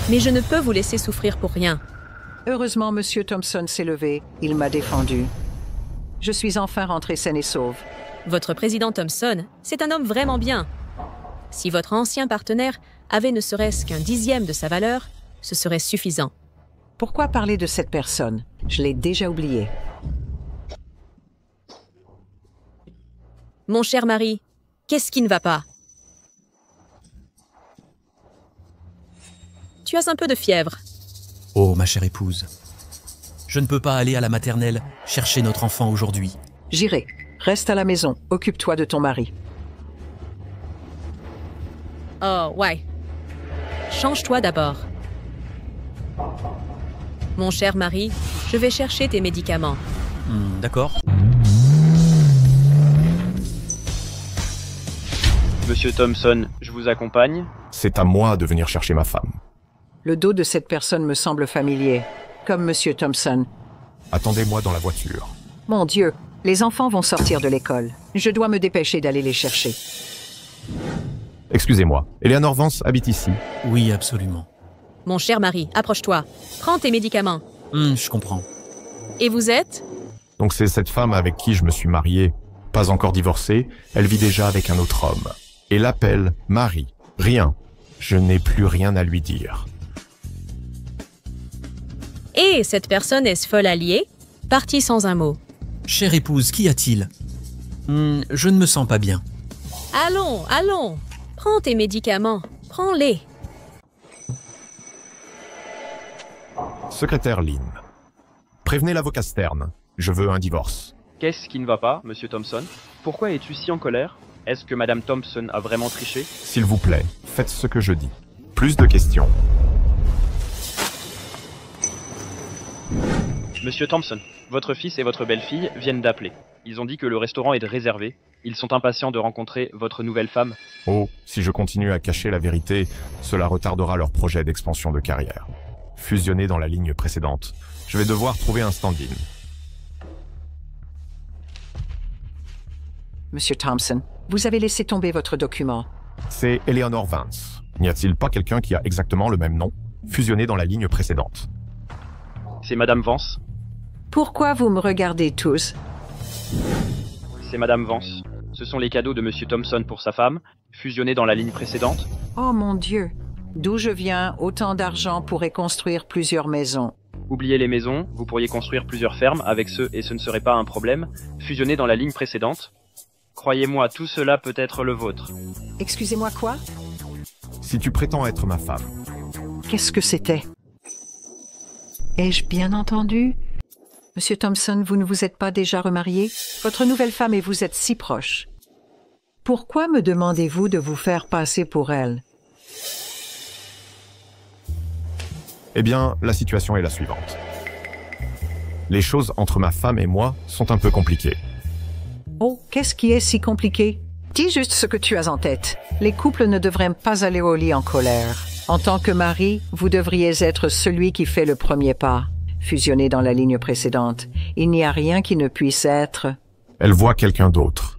Mais je ne peux vous laisser souffrir pour rien. Heureusement, Monsieur Thompson s'est levé. Il m'a défendu. Je suis enfin rentrée saine et sauve. Votre président Thompson, c'est un homme vraiment bien. Si votre ancien partenaire avait ne serait-ce qu'un dixième de sa valeur, ce serait suffisant. Pourquoi parler de cette personne? Je l'ai déjà oublié. Mon cher mari, qu'est-ce qui ne va pas? Tu as un peu de fièvre. Oh, ma chère épouse. Je ne peux pas aller à la maternelle chercher notre enfant aujourd'hui. J'irai. Reste à la maison. Occupe-toi de ton mari. Oh, ouais. Change-toi d'abord. Mon cher mari, je vais chercher tes médicaments. D'accord. Monsieur Thompson, je vous accompagne. C'est à moi de venir chercher ma femme. Le dos de cette personne me semble familier, comme Monsieur Thompson. Attendez-moi dans la voiture. Mon Dieu, les enfants vont sortir de l'école. Je dois me dépêcher d'aller les chercher. Excusez-moi, Eleanor Vance habite ici? Oui, absolument. Mon cher mari, approche-toi. Prends tes médicaments. Je comprends. Et vous êtes? Donc c'est cette femme avec qui je me suis marié. Pas encore divorcée, elle vit déjà avec un autre homme. Et l'appelle Marie. Rien. Je n'ai plus rien à lui dire. Et cette personne est-ce folle alliée? Partie sans un mot. Chère épouse, qu'y a-t-il? Je ne me sens pas bien. Allons, allons. Prends tes médicaments. Prends-les. Secrétaire Lynn. Prévenez l'avocat Stern. Je veux un divorce. Qu'est-ce qui ne va pas, Monsieur Thompson? Pourquoi es-tu si en colère? Est-ce que Madame Thompson a vraiment triché? S'il vous plaît, faites ce que je dis. Plus de questions. Monsieur Thompson, votre fils et votre belle-fille viennent d'appeler. Ils ont dit que le restaurant est réservé. Ils sont impatients de rencontrer votre nouvelle femme. Oh, si je continue à cacher la vérité, cela retardera leur projet d'expansion de carrière. Fusionné dans la ligne précédente, je vais devoir trouver un stand-in. Monsieur Thompson, vous avez laissé tomber votre document. C'est Eleanor Vance. N'y a-t-il pas quelqu'un qui a exactement le même nom, fusionné dans la ligne précédente? C'est Madame Vance. Pourquoi vous me regardez tous? C'est Madame Vance. Ce sont les cadeaux de Monsieur Thompson pour sa femme, fusionnés dans la ligne précédente. Oh mon Dieu! D'où je viens, autant d'argent pourrait construire plusieurs maisons. Oubliez les maisons, vous pourriez construire plusieurs fermes avec ceux, et ce ne serait pas un problème, fusionnés dans la ligne précédente. Croyez-moi, tout cela peut être le vôtre. Excusez-moi, quoi? Si tu prétends être ma femme, Qu'est-ce que c'était? Ai-je bien entendu? Monsieur Thompson, vous ne vous êtes pas déjà remarié? Votre nouvelle femme et vous êtes si proches. Pourquoi me demandez-vous de vous faire passer pour elle? eh bien, la situation est la suivante. Les choses entre ma femme et moi sont un peu compliquées. Oh, qu'est-ce qui est si compliqué? Dis juste ce que tu as en tête. Les couples ne devraient pas aller au lit en colère. En tant que mari, vous devriez être celui qui fait le premier pas. Fusionné dans la ligne précédente. Il n'y a rien qui ne puisse être... Elle voit quelqu'un d'autre.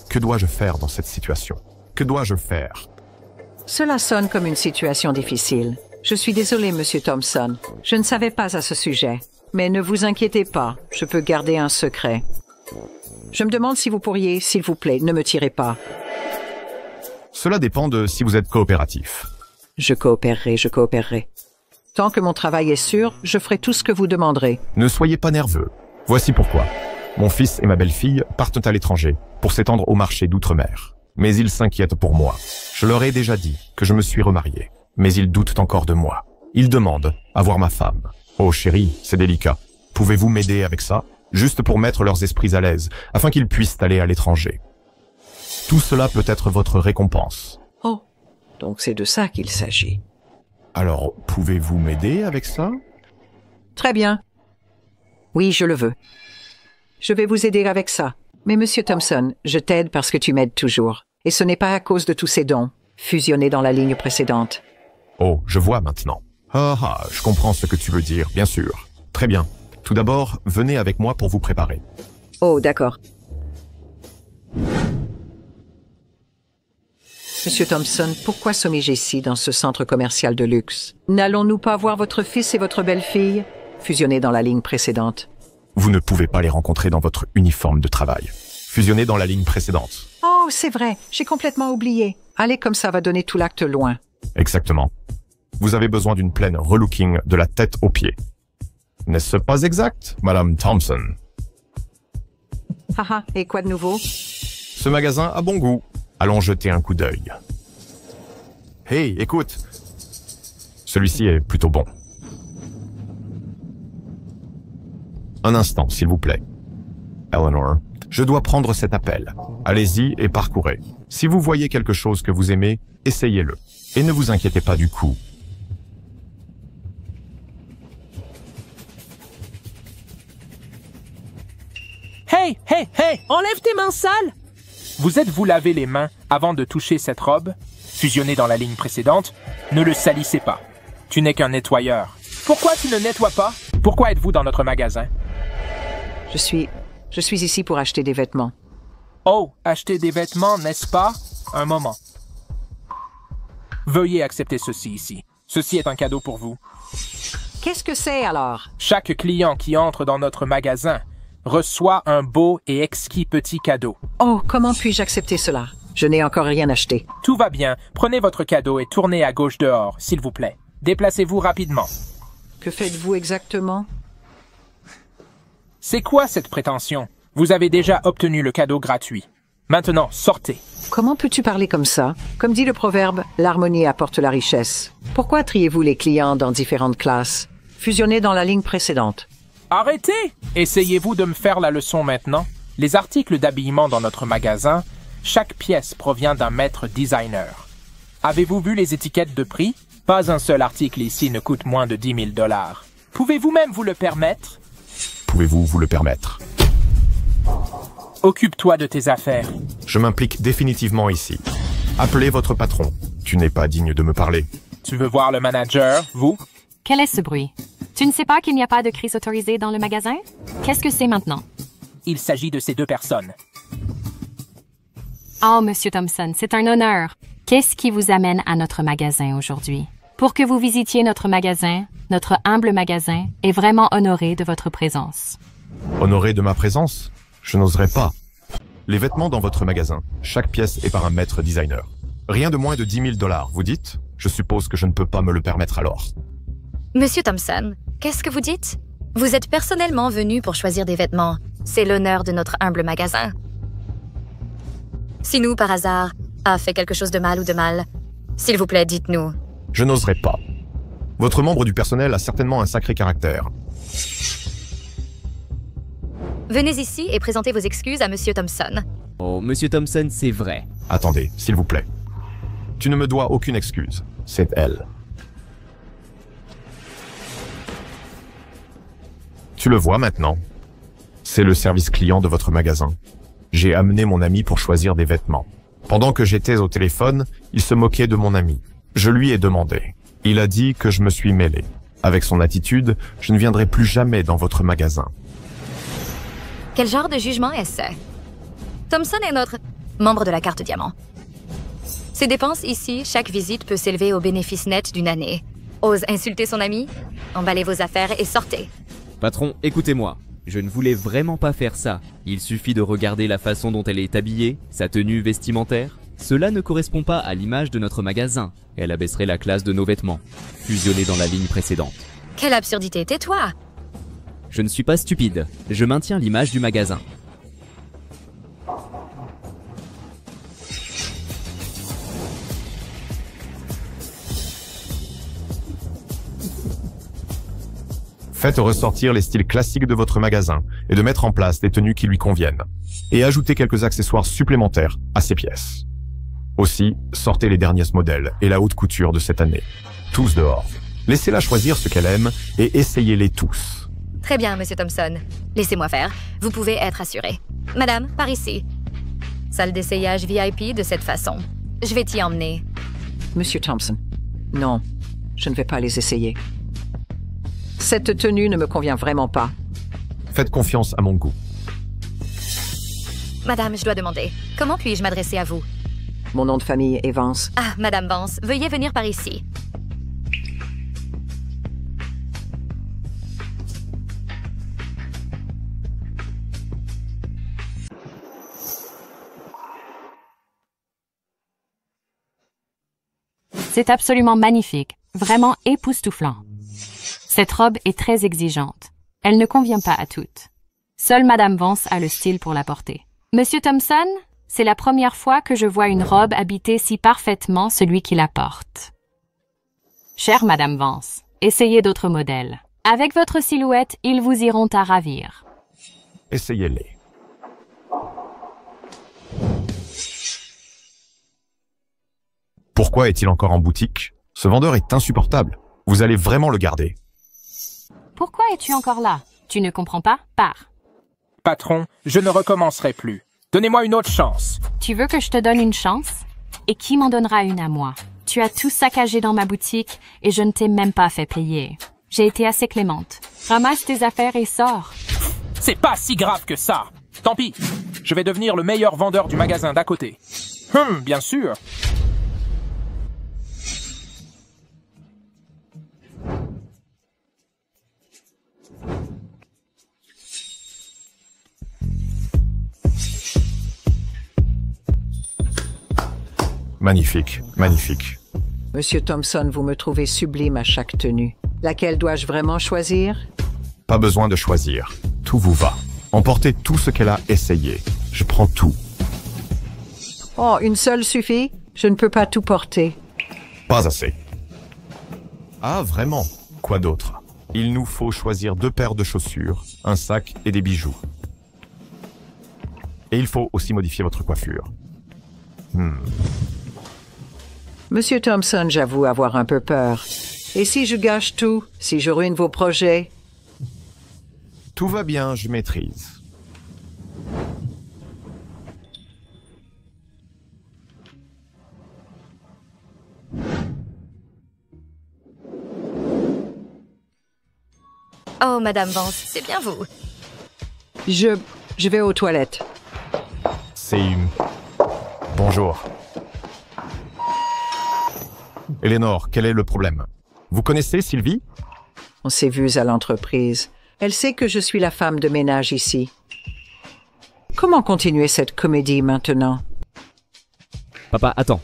Que dois-je faire dans cette situation? Que dois-je faire? Cela sonne comme une situation difficile. Je suis désolé, Monsieur Thompson. Je ne savais pas à ce sujet. Mais ne vous inquiétez pas, je peux garder un secret. Je me demande si vous pourriez, s'il vous plaît, ne me tirez pas. Cela dépend de si vous êtes coopératif. Je coopérerai. Tant que mon travail est sûr, je ferai tout ce que vous demanderez. Ne soyez pas nerveux. Voici pourquoi. Mon fils et ma belle-fille partent à l'étranger pour s'étendre au marché d'outre-mer. Mais ils s'inquiètent pour moi. Je leur ai déjà dit que je me suis remarié. Mais ils doutent encore de moi. Ils demandent à voir ma femme. Oh chérie, c'est délicat. Pouvez-vous m'aider avec ça? Juste pour mettre leurs esprits à l'aise, afin qu'ils puissent aller à l'étranger. Tout cela peut être votre récompense. Oh, donc c'est de ça qu'il s'agit. Alors, pouvez-vous m'aider avec ça? Très bien. Oui, je le veux. Je vais vous aider avec ça. Mais Monsieur Thompson, je t'aide parce que tu m'aides toujours. Et ce n'est pas à cause de tous ces dons, fusionnés dans la ligne précédente. Oh, je vois maintenant. Je comprends ce que tu veux dire, bien sûr. Très bien. Tout d'abord, venez avec moi pour vous préparer. Oh, d'accord. Monsieur Thompson, pourquoi sommes-je ici dans ce centre commercial de luxe? N'allons-nous pas voir votre fils et votre belle-fille, fusionnés dans la ligne précédente? Vous ne pouvez pas les rencontrer dans votre uniforme de travail. Fusionnés dans la ligne précédente. Oh, c'est vrai, j'ai complètement oublié. Aller comme ça va donner tout l'acte loin. Exactement. Vous avez besoin d'une pleine relooking de la tête aux pieds. N'est-ce pas exact, Madame Thompson? Haha, et quoi de nouveau? Ce magasin a bon goût. Allons jeter un coup d'œil. Hey, écoute. Celui-ci est plutôt bon. Un instant, s'il vous plaît. Eleanor, je dois prendre cet appel. Allez-y et parcourez. Si vous voyez quelque chose que vous aimez, essayez-le. Et ne vous inquiétez pas du coût. Hey, hey, hey! Enlève tes mains sales! Vous êtes-vous lavé les mains avant de toucher cette robe? Fusionnée dans la ligne précédente, ne le salissez pas. Tu n'es qu'un nettoyeur. Pourquoi tu ne nettoies pas? Pourquoi êtes-vous dans notre magasin? Je suis ici pour acheter des vêtements. Oh, acheter des vêtements, n'est-ce pas? Un moment. Veuillez accepter ceci ici. Ceci est un cadeau pour vous. Qu'est-ce que c'est alors? Chaque client qui entre dans notre magasin reçoit un beau et exquis petit cadeau. Oh, comment puis-je accepter cela? Je n'ai encore rien acheté. Tout va bien. Prenez votre cadeau et tournez à gauche dehors, s'il vous plaît. Déplacez-vous rapidement. Que faites-vous exactement? C'est quoi cette prétention? Vous avez déjà obtenu le cadeau gratuit. Maintenant, sortez. Comment peux-tu parler comme ça? Comme dit le proverbe, l'harmonie apporte la richesse. Pourquoi triez-vous les clients dans différentes classes? Fusionnés dans la ligne précédente. Arrêtez! Essayez-vous de me faire la leçon maintenant? Les articles d'habillement dans notre magasin, chaque pièce provient d'un maître designer. Avez-vous vu les étiquettes de prix? Pas un seul article ici ne coûte moins de 10 000 $. Pouvez-vous même vous le permettre? Pouvez-vous vous le permettre? Occupe-toi de tes affaires. Je m'implique définitivement ici. Appelez votre patron. Tu n'es pas digne de me parler. Tu veux voir le manager, vous? Quel est ce bruit? Tu ne sais pas qu'il n'y a pas de crise autorisée dans le magasin? Qu'est-ce que c'est maintenant? Il s'agit de ces deux personnes. Oh, Monsieur Thompson, c'est un honneur. Qu'est-ce qui vous amène à notre magasin aujourd'hui? Pour que vous visitiez notre magasin, notre humble magasin, est vraiment honoré de votre présence. Honoré de ma présence? Je n'oserais pas. Les vêtements dans votre magasin, chaque pièce est par un maître designer. Rien de moins de 10 000 $, vous dites? Je suppose que je ne peux pas me le permettre alors. Monsieur Thompson, qu'est-ce que vous dites? Vous êtes personnellement venu pour choisir des vêtements. C'est l'honneur de notre humble magasin. Si nous, par hasard, a fait quelque chose de mal ou de mal, s'il vous plaît, dites-nous. Je n'oserais pas. Votre membre du personnel a certainement un sacré caractère. Venez ici et présentez vos excuses à Monsieur Thompson. Oh, Monsieur Thompson, c'est vrai. Attendez, s'il vous plaît. Tu ne me dois aucune excuse. C'est elle. Tu le vois maintenant. C'est le service client de votre magasin. J'ai amené mon ami pour choisir des vêtements. Pendant que j'étais au téléphone, il se moquait de mon ami. Je lui ai demandé. Il a dit que je me suis mêlé. Avec son attitude, je ne viendrai plus jamais dans votre magasin. Quel genre de jugement est-ce? Thompson est notre membre de la carte diamant. Ses dépenses ici, chaque visite peut s'élever au bénéfice net d'une année. Ose insulter son ami? Emballez vos affaires et sortez. Patron, écoutez-moi. Je ne voulais vraiment pas faire ça. Il suffit de regarder la façon dont elle est habillée, sa tenue vestimentaire. Cela ne correspond pas à l'image de notre magasin. Elle abaisserait la classe de nos vêtements, fusionnés dans la ligne précédente. Quelle absurdité, tais-toi! Je ne suis pas stupide. Je maintiens l'image du magasin. Faites ressortir les styles classiques de votre magasin et de mettre en place des tenues qui lui conviennent. Et ajoutez quelques accessoires supplémentaires à ces pièces. Aussi, sortez les derniers modèles et la haute couture de cette année. Tous dehors. Laissez-la choisir ce qu'elle aime et essayez-les tous. Très bien, Monsieur Thompson. Laissez-moi faire. Vous pouvez être assuré. Madame, par ici. Salle d'essayage VIP de cette façon. Je vais t'y emmener. Monsieur Thompson, non, je ne vais pas les essayer. Cette tenue ne me convient vraiment pas. Faites confiance à mon goût. Madame, je dois demander. Comment puis-je m'adresser à vous? Mon nom de famille est Vance. Ah, Madame Vance, veuillez venir par ici. C'est absolument magnifique, vraiment époustouflant. Cette robe est très exigeante. Elle ne convient pas à toutes. Seule Madame Vance a le style pour la porter. Monsieur Thompson, c'est la première fois que je vois une robe habiter si parfaitement celui qui la porte. Chère Madame Vance, essayez d'autres modèles. Avec votre silhouette, ils vous iront à ravir. Essayez-les. Pourquoi est-il encore en boutique? Ce vendeur est insupportable. Vous allez vraiment le garder. Pourquoi es-tu encore là? Tu ne comprends pas? Pars. Patron, je ne recommencerai plus. Donnez-moi une autre chance. Tu veux que je te donne une chance? Et qui m'en donnera une à moi? Tu as tout saccagé dans ma boutique et je ne t'ai même pas fait payer. J'ai été assez clémente. Ramasse tes affaires et sors. C'est pas si grave que ça. Tant pis. Je vais devenir le meilleur vendeur du magasin d'à côté. Bien sûr. Magnifique, magnifique. Monsieur Thompson, vous me trouvez sublime à chaque tenue. Laquelle dois-je vraiment choisir? Pas besoin de choisir. Tout vous va. Emportez tout ce qu'elle a essayé. Je prends tout. Oh, une seule suffit? Je ne peux pas tout porter. Pas assez. Ah, vraiment? Quoi d'autre? Il nous faut choisir 2 paires de chaussures, un sac et des bijoux. Et il faut aussi modifier votre coiffure. Monsieur Thompson, j'avoue avoir un peu peur. Et si je gâche tout? Si je ruine vos projets? Tout va bien, je maîtrise. Oh, Madame Vance, c'est bien vous. Je vais aux toilettes. C'est... Bonjour. Eleanor, quel est le problème? Vous connaissez Sylvie? On s'est vus à l'entreprise. Elle sait que je suis la femme de ménage ici. Comment continuer cette comédie maintenant? Papa, attends.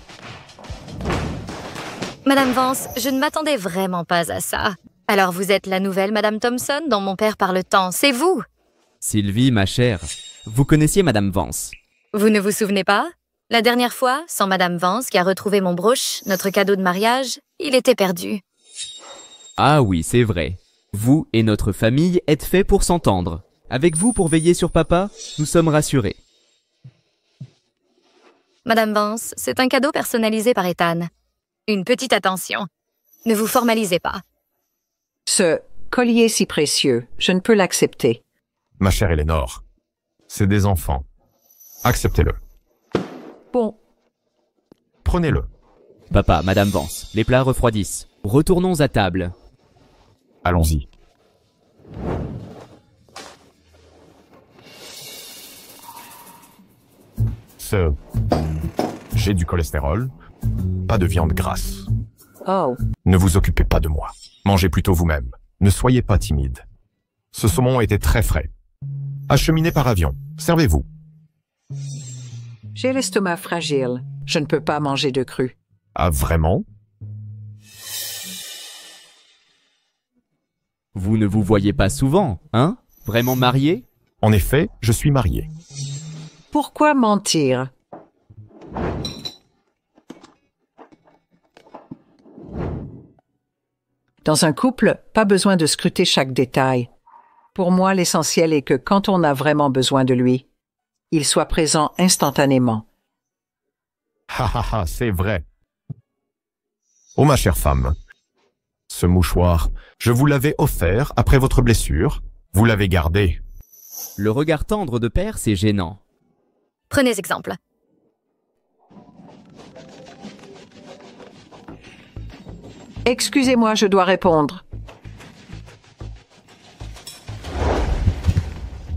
Madame Vance, je ne m'attendais vraiment pas à ça. Alors vous êtes la nouvelle Madame Thompson dont mon père parle tant, c'est vous? Sylvie, ma chère, vous connaissiez Madame Vance. Vous ne vous souvenez pas? La dernière fois, sans Madame Vance qui a retrouvé mon brooch, notre cadeau de mariage, il était perdu. Ah oui, c'est vrai. Vous et notre famille êtes faits pour s'entendre. Avec vous pour veiller sur papa, nous sommes rassurés. Madame Vance, c'est un cadeau personnalisé par Ethan. Une petite attention. Ne vous formalisez pas. Ce collier si précieux, je ne peux l'accepter. Ma chère Eleanor, c'est des enfants. Acceptez-le. Bon. Prenez-le. Papa, Madame Vance, les plats refroidissent. Retournons à table. Allons-y. J'ai du cholestérol, pas de viande grasse. Oh. Ne vous occupez pas de moi. Mangez plutôt vous-même. Ne soyez pas timide. Ce saumon était très frais. Acheminé par avion. Servez-vous. J'ai l'estomac fragile. Je ne peux pas manger de cru. Ah, vraiment? Vous ne vous voyez pas souvent, hein? Vraiment marié? En effet, je suis marié. Pourquoi mentir? Dans un couple, pas besoin de scruter chaque détail. Pour moi, l'essentiel est que quand on a vraiment besoin de lui, il soit présent instantanément. Ha ha ha, c'est vrai. Oh ma chère femme, ce mouchoir, je vous l'avais offert après votre blessure. Vous l'avez gardé. Le regard tendre de père, c'est gênant. Prenez exemple. Excusez-moi, je dois répondre.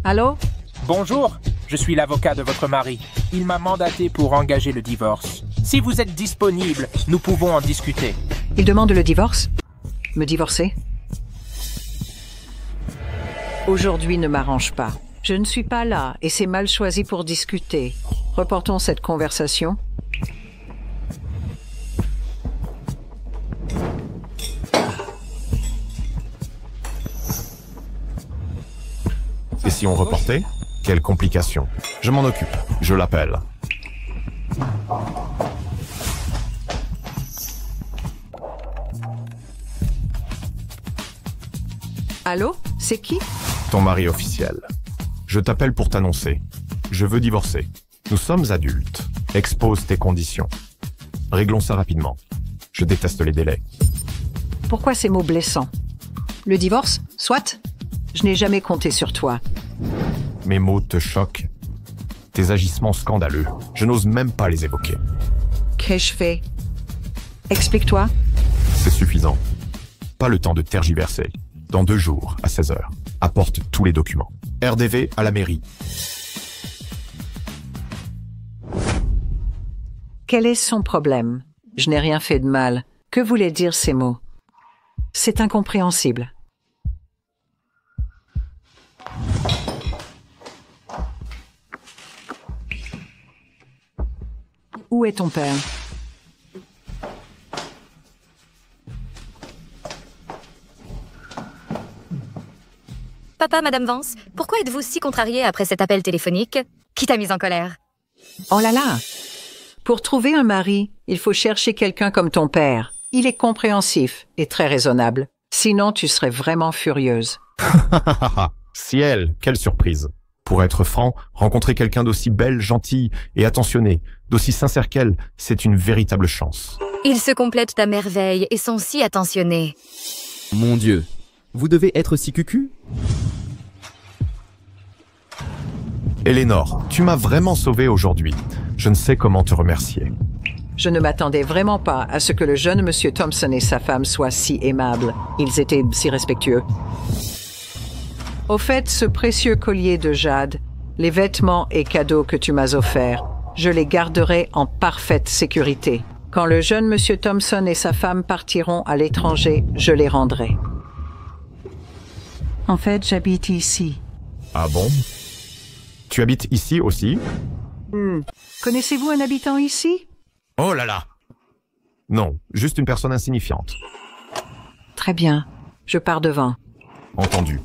Allô? Bonjour, je suis l'avocat de votre mari. Il m'a mandaté pour engager le divorce. Si vous êtes disponible, nous pouvons en discuter. Il demande le divorce? Me divorcer? Aujourd'hui ne m'arrange pas. Je ne suis pas là et c'est mal choisi pour discuter. Reportons cette conversation. Et si on reportait? Quelle complication. Je m'en occupe. Je l'appelle. Allô? C'est qui? Ton mari officiel. Je t'appelle pour t'annoncer. Je veux divorcer. Nous sommes adultes. Expose tes conditions. Réglons ça rapidement. Je déteste les délais. Pourquoi ces mots blessants? Le divorce? Soit. Je n'ai jamais compté sur toi. Mes mots te choquent. Tes agissements scandaleux. Je n'ose même pas les évoquer. Qu'ai-je fait? Explique-toi. C'est suffisant. Pas le temps de tergiverser. Dans 2 jours, à 16h, apporte tous les documents. RDV à la mairie. Quel est son problème? Je n'ai rien fait de mal. Que voulaient dire ces mots? C'est incompréhensible. Où est ton père? Papa, Madame Vance, pourquoi êtes-vous si contrarié après cet appel téléphonique? Qui t'a mise en colère? Oh là là! Pour trouver un mari, il faut chercher quelqu'un comme ton père. Il est compréhensif et très raisonnable. Sinon, tu serais vraiment furieuse. Ciel, quelle surprise. Pour être franc, rencontrer quelqu'un d'aussi belle, gentille et attentionnée, d'aussi sincère qu'elle, c'est une véritable chance. Ils se complètent à merveille et sont si attentionnés. Mon Dieu, vous devez être si cucu? Eleanor, tu m'as vraiment sauvé aujourd'hui. Je ne sais comment te remercier. Je ne m'attendais vraiment pas à ce que le jeune monsieur Thompson et sa femme soient si aimables. Ils étaient si respectueux. Au fait, ce précieux collier de jade, les vêtements et cadeaux que tu m'as offerts, je les garderai en parfaite sécurité. Quand le jeune monsieur Thompson et sa femme partiront à l'étranger, je les rendrai. En fait, j'habite ici. Ah bon? Tu habites ici aussi? Connaissez-vous un habitant ici? Oh là là! Non, juste une personne insignifiante. Très bien. Je pars devant. Entendu.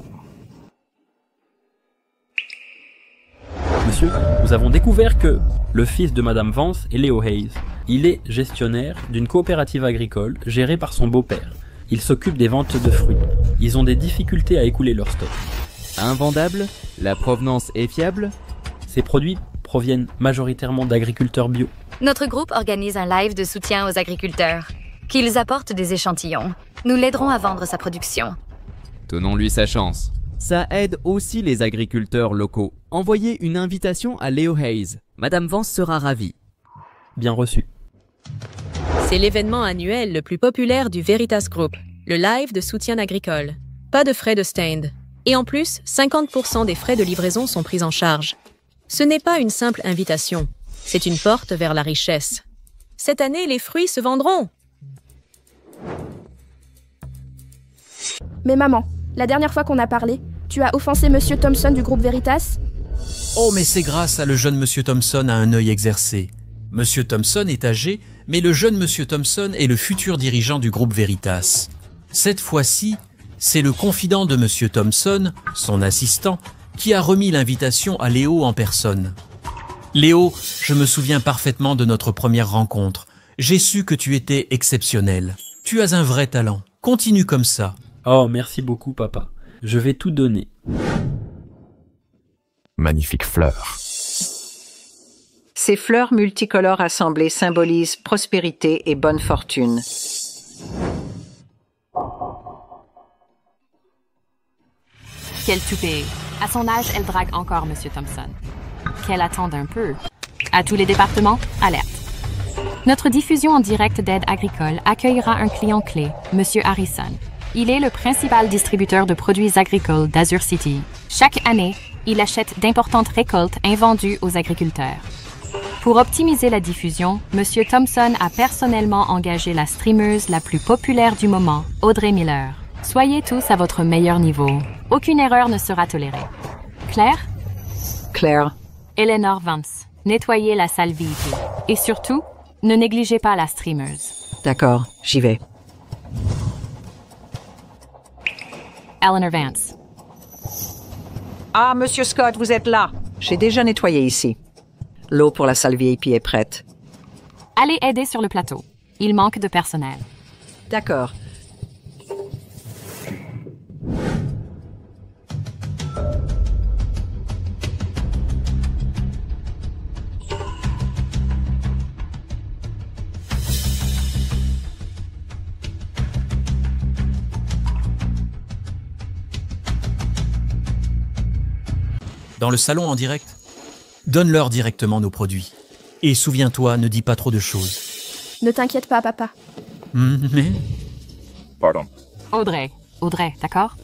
Monsieur, nous avons découvert que le fils de Madame Vance est Léo Hayes. Il est gestionnaire d'une coopérative agricole gérée par son beau-père. Il s'occupe des ventes de fruits. Ils ont des difficultés à écouler leur stock. Invendable? La provenance est fiable? Ces produits proviennent majoritairement d'agriculteurs bio. Notre groupe organise un live de soutien aux agriculteurs. Qu'ils apportent des échantillons. Nous l'aiderons à vendre sa production. Donnons-lui sa chance. Ça aide aussi les agriculteurs locaux. Envoyez une invitation à Léo Hayes. Madame Vance sera ravie. Bien reçu. C'est l'événement annuel le plus populaire du Veritas Group, le live de soutien agricole. Pas de frais de stand. Et en plus, 50% des frais de livraison sont pris en charge. Ce n'est pas une simple invitation, c'est une porte vers la richesse. Cette année, les fruits se vendront. Mais maman, la dernière fois qu'on a parlé, tu as offensé Monsieur Thompson du groupe Veritas? Oh, mais c'est grâce à le jeune Monsieur Thompson à un œil exercé. Monsieur Thompson est âgé, mais le jeune Monsieur Thompson est le futur dirigeant du groupe Veritas. Cette fois-ci, c'est le confident de Monsieur Thompson, son assistant, qui a remis l'invitation à Léo en personne. Léo, je me souviens parfaitement de notre première rencontre. J'ai su que tu étais exceptionnel. Tu as un vrai talent. Continue comme ça. Oh, merci beaucoup, papa. Je vais tout donner. Magnifique fleur. Ces fleurs multicolores assemblées symbolisent prospérité et bonne fortune. Quelle toupée. À son âge, elle drague encore Monsieur Thompson. Qu'elle attende un peu. À tous les départements, alerte. Notre diffusion en direct d'aide agricole accueillera un client clé, Monsieur Harrison. Il est le principal distributeur de produits agricoles d'Azure City. Chaque année, il achète d'importantes récoltes invendues aux agriculteurs. Pour optimiser la diffusion, Monsieur Thompson a personnellement engagé la streameuse la plus populaire du moment, Audrey Miller. Soyez tous à votre meilleur niveau. Aucune erreur ne sera tolérée. Claire? Claire. Eleanor Vance. Nettoyez la salle VIP. Et surtout, ne négligez pas la streameuse. D'accord, j'y vais. Eleanor Vance. Ah, Monsieur Scott, vous êtes là. J'ai déjà nettoyé ici. L'eau pour la salle VIP est prête. Allez aider sur le plateau. Il manque de personnel. D'accord. Dans le salon en direct, donne-leur directement nos produits. Et souviens-toi, ne dis pas trop de choses. Ne t'inquiète pas, papa. Mais... Pardon. Audrey, d'accord?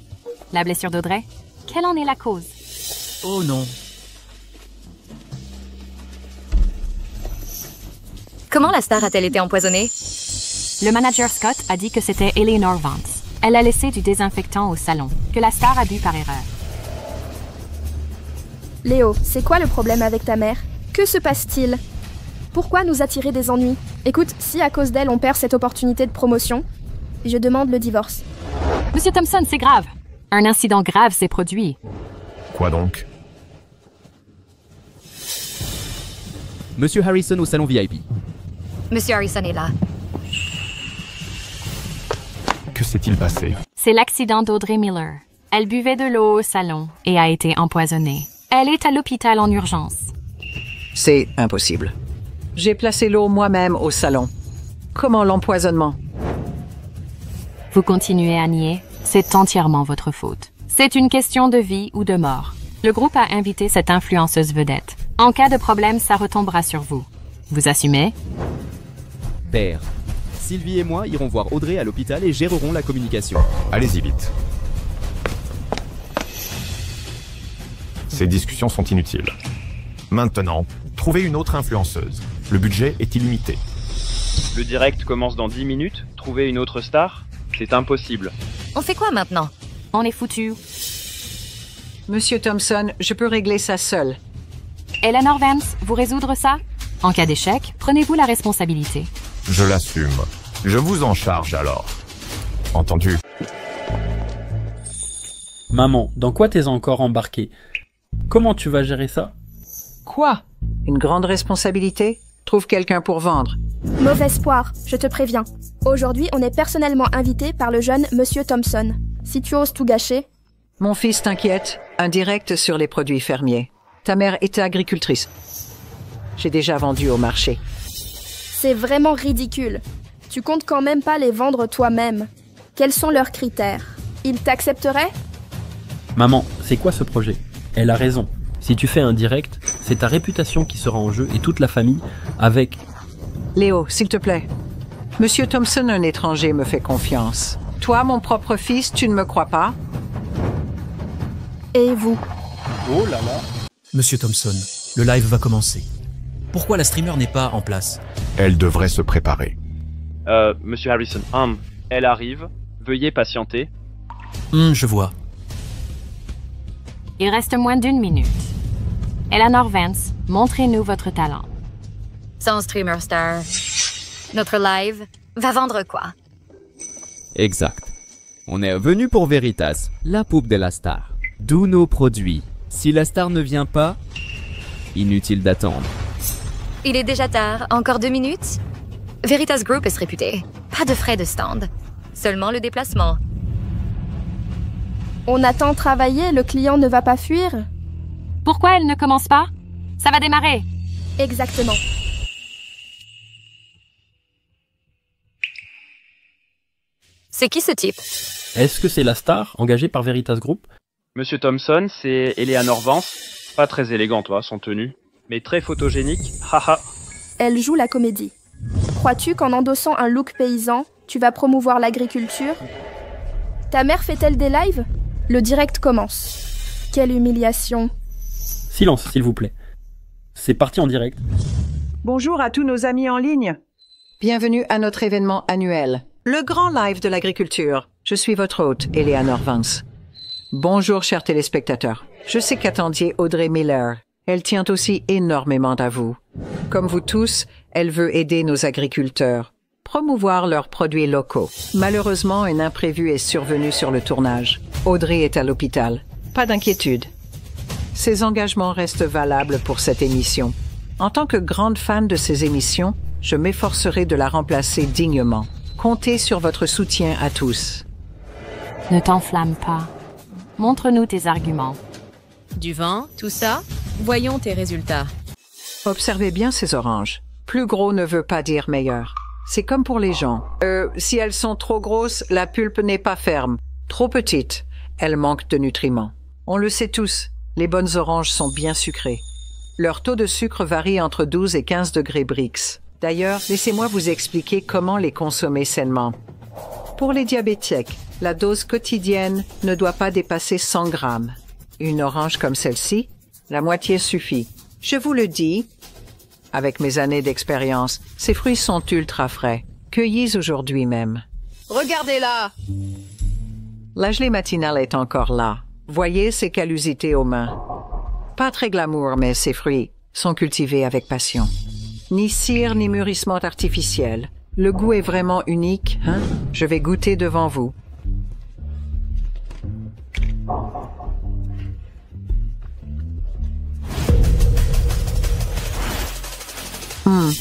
La blessure d'Audrey? Quelle en est la cause? Oh non. Comment la star a-t-elle été empoisonnée? Le manager Scott a dit que c'était Eleanor Vance. Elle a laissé du désinfectant au salon, que la star a bu par erreur. Léo, c'est quoi le problème avec ta mère? Que se passe-t-il? Pourquoi nous attirer des ennuis? Écoute, si à cause d'elle on perd cette opportunité de promotion, je demande le divorce. Monsieur Thompson, c'est grave. Un incident grave s'est produit. Quoi donc? Monsieur Harrison au salon VIP. Monsieur Harrison est là. Que s'est-il passé? C'est l'accident d'Audrey Miller. Elle buvait de l'eau au salon et a été empoisonnée. Elle est à l'hôpital en urgence. C'est impossible. J'ai placé l'eau moi-même au salon. Comment l'empoisonnement? Vous continuez à nier? C'est entièrement votre faute. C'est une question de vie ou de mort. Le groupe a invité cette influenceuse vedette. En cas de problème, ça retombera sur vous. Vous assumez? Père. Sylvie et moi irons voir Audrey à l'hôpital et gérerons la communication. Allez-y vite. Ces discussions sont inutiles. Maintenant, trouvez une autre influenceuse. Le budget est illimité. Le direct commence dans 10 minutes. Trouver une autre star? C'est impossible. On fait quoi maintenant? On est foutus. Monsieur Thompson, je peux régler ça seul. Eleanor Vance, vous résoudre ça? En cas d'échec, prenez-vous la responsabilité. Je l'assume. Je vous en charge alors. Entendu. Maman, dans quoi t'es encore embarqué? Comment tu vas gérer ça? Quoi? Une grande responsabilité? Trouve quelqu'un pour vendre. Mauvais espoir, je te préviens. Aujourd'hui, on est personnellement invité par le jeune Monsieur Thompson. Si tu oses tout gâcher... Mon fils t'inquiète. Un direct sur les produits fermiers. Ta mère était agricultrice. J'ai déjà vendu au marché. C'est vraiment ridicule. Tu comptes quand même pas les vendre toi-même. Quels sont leurs critères? Ils t'accepteraient? Maman, c'est quoi ce projet? Elle a raison. Si tu fais un direct, c'est ta réputation qui sera en jeu et toute la famille avec... Léo, s'il te plaît. Monsieur Thompson, un étranger, me fait confiance. Toi, mon propre fils, tu ne me crois pas? Et vous? Oh là là. Monsieur Thompson, le live va commencer. Pourquoi la streamer n'est pas en place? Elle devrait se préparer. Monsieur Harrison, elle arrive. Veuillez patienter. Je vois. Il reste moins d'1 minute. Eleanor Vance, montrez-nous votre talent. Sans Streamer Star, notre live va vendre quoi? Exact. On est venu pour Veritas, la poupe de la star. D'où nos produits. Si la star ne vient pas, inutile d'attendre. Il est déjà tard, encore 2 minutes? Veritas Group est réputé. Pas de frais de stand. Seulement le déplacement. On attend travailler, le client ne va pas fuir? Pourquoi elle ne commence pas? Ça va démarrer. Exactement. C'est qui ce type? Est-ce que c'est la star engagée par Veritas Group? Monsieur Thompson, c'est Eleanor Vance. Pas très élégante, son tenue. Mais très photogénique, haha. Elle joue la comédie. Crois-tu qu'en endossant un look paysan, tu vas promouvoir l'agriculture? Ta mère fait-elle des lives? Le direct commence. Quelle humiliation. Silence, s'il vous plaît. C'est parti en direct. Bonjour à tous nos amis en ligne. Bienvenue à notre événement annuel, le grand live de l'agriculture. Je suis votre hôte, Eleanor Vance. Bonjour, chers téléspectateurs. Je sais qu'attendiez Audrey Miller. Elle tient aussi énormément à vous. Comme vous tous, elle veut aider nos agriculteurs, promouvoir leurs produits locaux. Malheureusement, un imprévu est survenu sur le tournage. Audrey est à l'hôpital. Pas d'inquiétude. Ses engagements restent valables pour cette émission. En tant que grande fan de ces émissions, je m'efforcerai de la remplacer dignement. Comptez sur votre soutien à tous. Ne t'enflamme pas. Montre-nous tes arguments. Du vent, tout ça? Voyons tes résultats. Observez bien ces oranges. Plus gros ne veut pas dire meilleur. C'est comme pour les gens. Si elles sont trop grosses, la pulpe n'est pas ferme. Trop petites, elles manquent de nutriments. On le sait tous, les bonnes oranges sont bien sucrées. Leur taux de sucre varie entre 12 et 15 degrés Brix. D'ailleurs, laissez-moi vous expliquer comment les consommer sainement. Pour les diabétiques, la dose quotidienne ne doit pas dépasser 100 grammes. Une orange comme celle-ci, la moitié suffit. Je vous le dis, avec mes années d'expérience, ces fruits sont ultra frais, cueillis aujourd'hui même. Regardez-la! La gelée matinale est encore là. Voyez ces callosités aux mains. Pas très glamour, mais ces fruits sont cultivés avec passion. Ni cire, ni mûrissement artificiel. Le goût est vraiment unique, hein? Je vais goûter devant vous.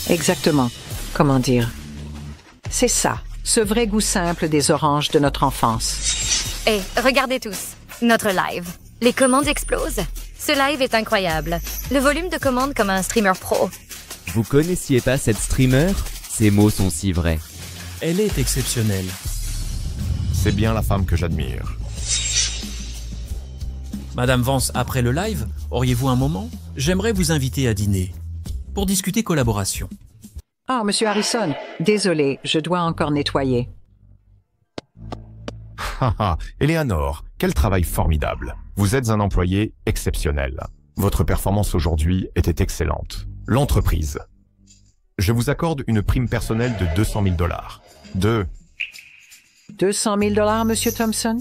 Exactement. Comment dire? C'est ça, ce vrai goût simple des oranges de notre enfance. Hé, regardez tous, notre live. Les commandes explosent. Ce live est incroyable. Le volume de commandes comme un streamer pro. Vous connaissiez pas cette streamer? Ces mots sont si vrais. Elle est exceptionnelle. C'est bien la femme que j'admire. Madame Vance, après le live, auriez-vous un moment? J'aimerais vous inviter à dîner. Pour discuter collaboration. Ah, Monsieur Harrison, désolé, je dois encore nettoyer. Haha, Eleanor, quel travail formidable. Vous êtes un employé exceptionnel. Votre performance aujourd'hui était excellente. L'entreprise. Je vous accorde une prime personnelle de 200 000 $. 200 000 $, Monsieur Thompson?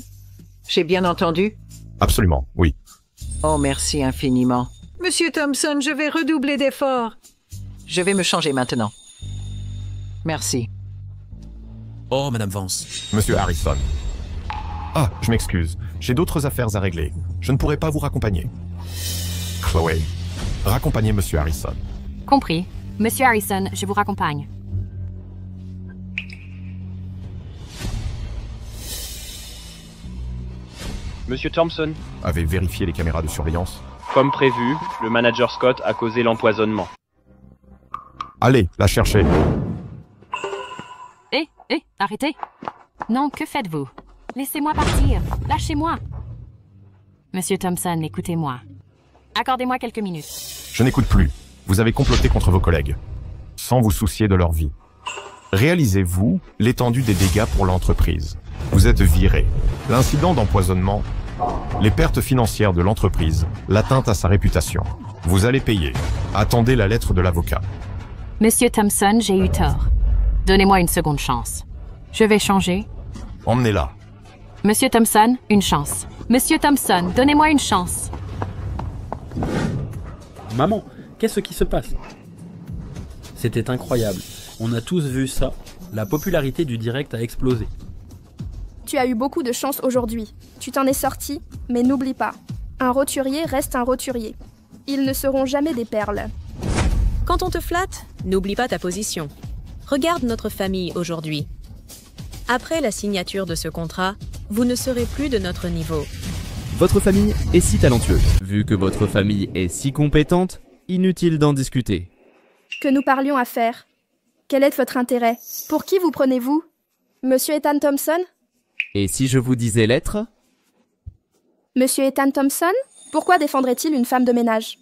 J'ai bien entendu? Absolument, oui. Oh, merci infiniment. Monsieur Thompson, je vais redoubler d'efforts. Je vais me changer maintenant. Merci. Oh, Madame Vance. Monsieur Harrison. Ah, je m'excuse. J'ai d'autres affaires à régler. Je ne pourrai pas vous raccompagner. Chloé, raccompagnez Monsieur Harrison. Compris. Monsieur Harrison, je vous raccompagne. Monsieur Thompson, Avez vérifié les caméras de surveillance? comme prévu, le manager Scott a causé l'empoisonnement. Allez, la chercher. Arrêtez. Non, que faites-vous? Laissez-moi partir. Lâchez-moi. Monsieur Thompson, écoutez-moi. Accordez-moi quelques minutes. Je n'écoute plus. Vous avez comploté contre vos collègues, sans vous soucier de leur vie. Réalisez-vous l'étendue des dégâts pour l'entreprise. Vous êtes viré. L'incident d'empoisonnement, les pertes financières de l'entreprise, l'atteinte à sa réputation. Vous allez payer. Attendez la lettre de l'avocat. Monsieur Thompson, j'ai eu tort. Donnez-moi une seconde chance. Je vais changer. Emmenez-la. Monsieur Thompson, une chance. Monsieur Thompson, donnez-moi une chance. Maman, qu'est-ce qui se passe? C'était incroyable. On a tous vu ça. La popularité du direct a explosé. Tu as eu beaucoup de chance aujourd'hui. Tu t'en es sorti, mais n'oublie pas. Un roturier reste un roturier. Ils ne seront jamais des perles. Quand on te flatte, n'oublie pas ta position. Regarde notre famille aujourd'hui. Après la signature de ce contrat, vous ne serez plus de notre niveau. Votre famille est si talentueuse. Vu que votre famille est si compétente, inutile d'en discuter. Que nous parlions affaires. Quel est votre intérêt? Pour qui vous prenez-vous? Monsieur Ethan Thompson? Et si je vous disais l'être? Monsieur Ethan Thompson? Pourquoi défendrait-il une femme de ménage?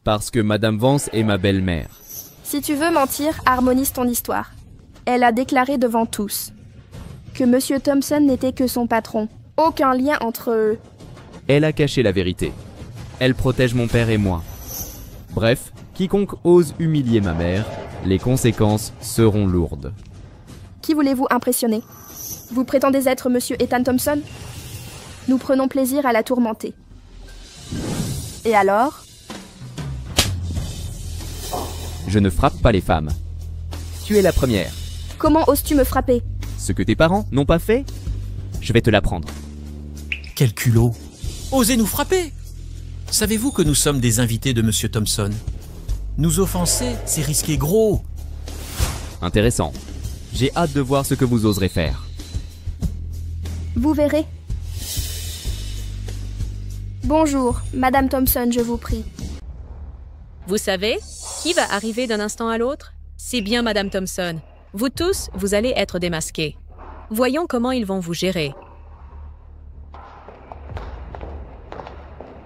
Parce que Madame Vance est ma belle-mère. Si tu veux mentir, harmonise ton histoire. Elle a déclaré devant tous que Monsieur Thompson n'était que son patron. Aucun lien entre eux. Elle a caché la vérité. Elle protège mon père et moi. Bref, quiconque ose humilier ma mère, les conséquences seront lourdes. Qui voulez-vous impressionner? Vous prétendez être Monsieur Ethan Thompson? Nous prenons plaisir à la tourmenter. Et alors? Je ne frappe pas les femmes. Tu es la première. Comment oses-tu me frapper? Ce que tes parents n'ont pas fait, je vais te l'apprendre. Quel culot! Osez nous frapper! Savez-vous que nous sommes des invités de Monsieur Thompson? Nous offenser, c'est risquer gros. Intéressant. J'ai hâte de voir ce que vous oserez faire. Vous verrez. Bonjour, Madame Thompson, je vous prie. Vous savez, qui va arriver d'un instant à l'autre? C'est bien Madame Thompson. Vous tous, vous allez être démasqués. Voyons comment ils vont vous gérer.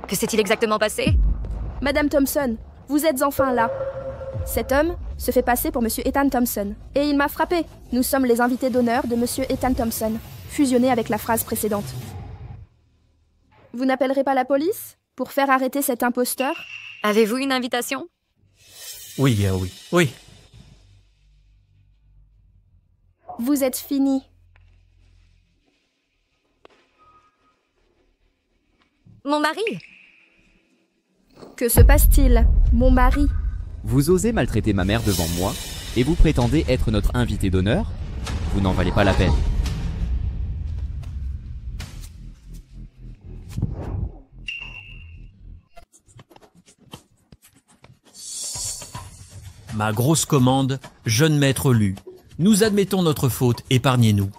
Que s'est-il exactement passé? Madame Thompson, vous êtes enfin là. Cet homme se fait passer pour Monsieur Ethan Thompson. Et il m'a frappé. Nous sommes les invités d'honneur de Monsieur Ethan Thompson, fusionné avec la phrase précédente. Vous n'appellerez pas la police pour faire arrêter cet imposteur? Avez-vous une invitation? Oui. Vous êtes fini. Mon mari? Que se passe-t-il? Mon mari? Vous osez maltraiter ma mère devant moi et vous prétendez être notre invité d'honneur? Vous n'en valez pas la peine. Ma grosse commande, jeune maître Lu. Nous admettons notre faute, épargnez-nous.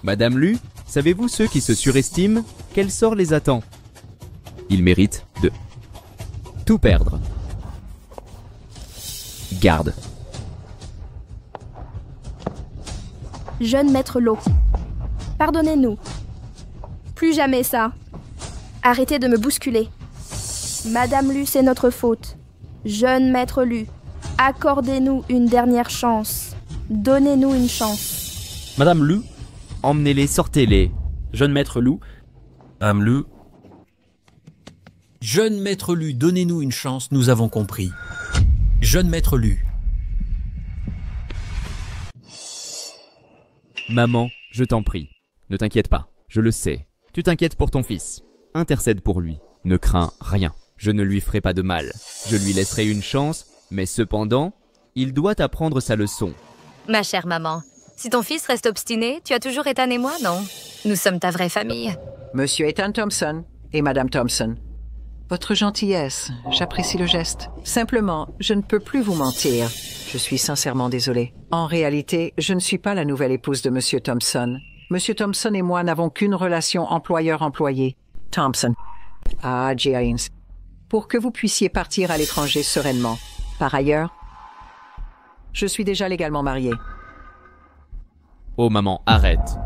Madame Lu, savez-vous ceux qui se surestiment? Quel sort les attend? Ils méritent de tout perdre. Garde. Jeune maître Lo. Pardonnez-nous. Plus jamais ça. Arrêtez de me bousculer. Madame Lu, c'est notre faute. Jeune maître Lu, accordez-nous une dernière chance. Donnez-nous une chance. Madame Lu, Emmenez-les, sortez-les. jeune maître Lu, Madame Lu. Jeune maître Lu, donnez-nous une chance, nous avons compris. Jeune maître Lu. Maman, je t'en prie. Ne t'inquiète pas, je le sais. Tu t'inquiètes pour ton fils. Intercède pour lui. Ne crains rien. Je ne lui ferai pas de mal. Je lui laisserai une chance, mais cependant, il doit apprendre sa leçon. Ma chère maman, si ton fils reste obstiné, tu as toujours Ethan et moi, non? Nous sommes ta vraie famille. Monsieur Ethan Thompson et Madame Thompson. Votre gentillesse, j'apprécie le geste. Simplement, je ne peux plus vous mentir. Je suis sincèrement désolée. En réalité, je ne suis pas la nouvelle épouse de Monsieur Thompson. Monsieur Thompson et moi n'avons qu'une relation employeur-employé. Thompson. Ah, James. Pour que vous puissiez partir à l'étranger sereinement. Par ailleurs, je suis déjà légalement mariée. Oh maman, arrête.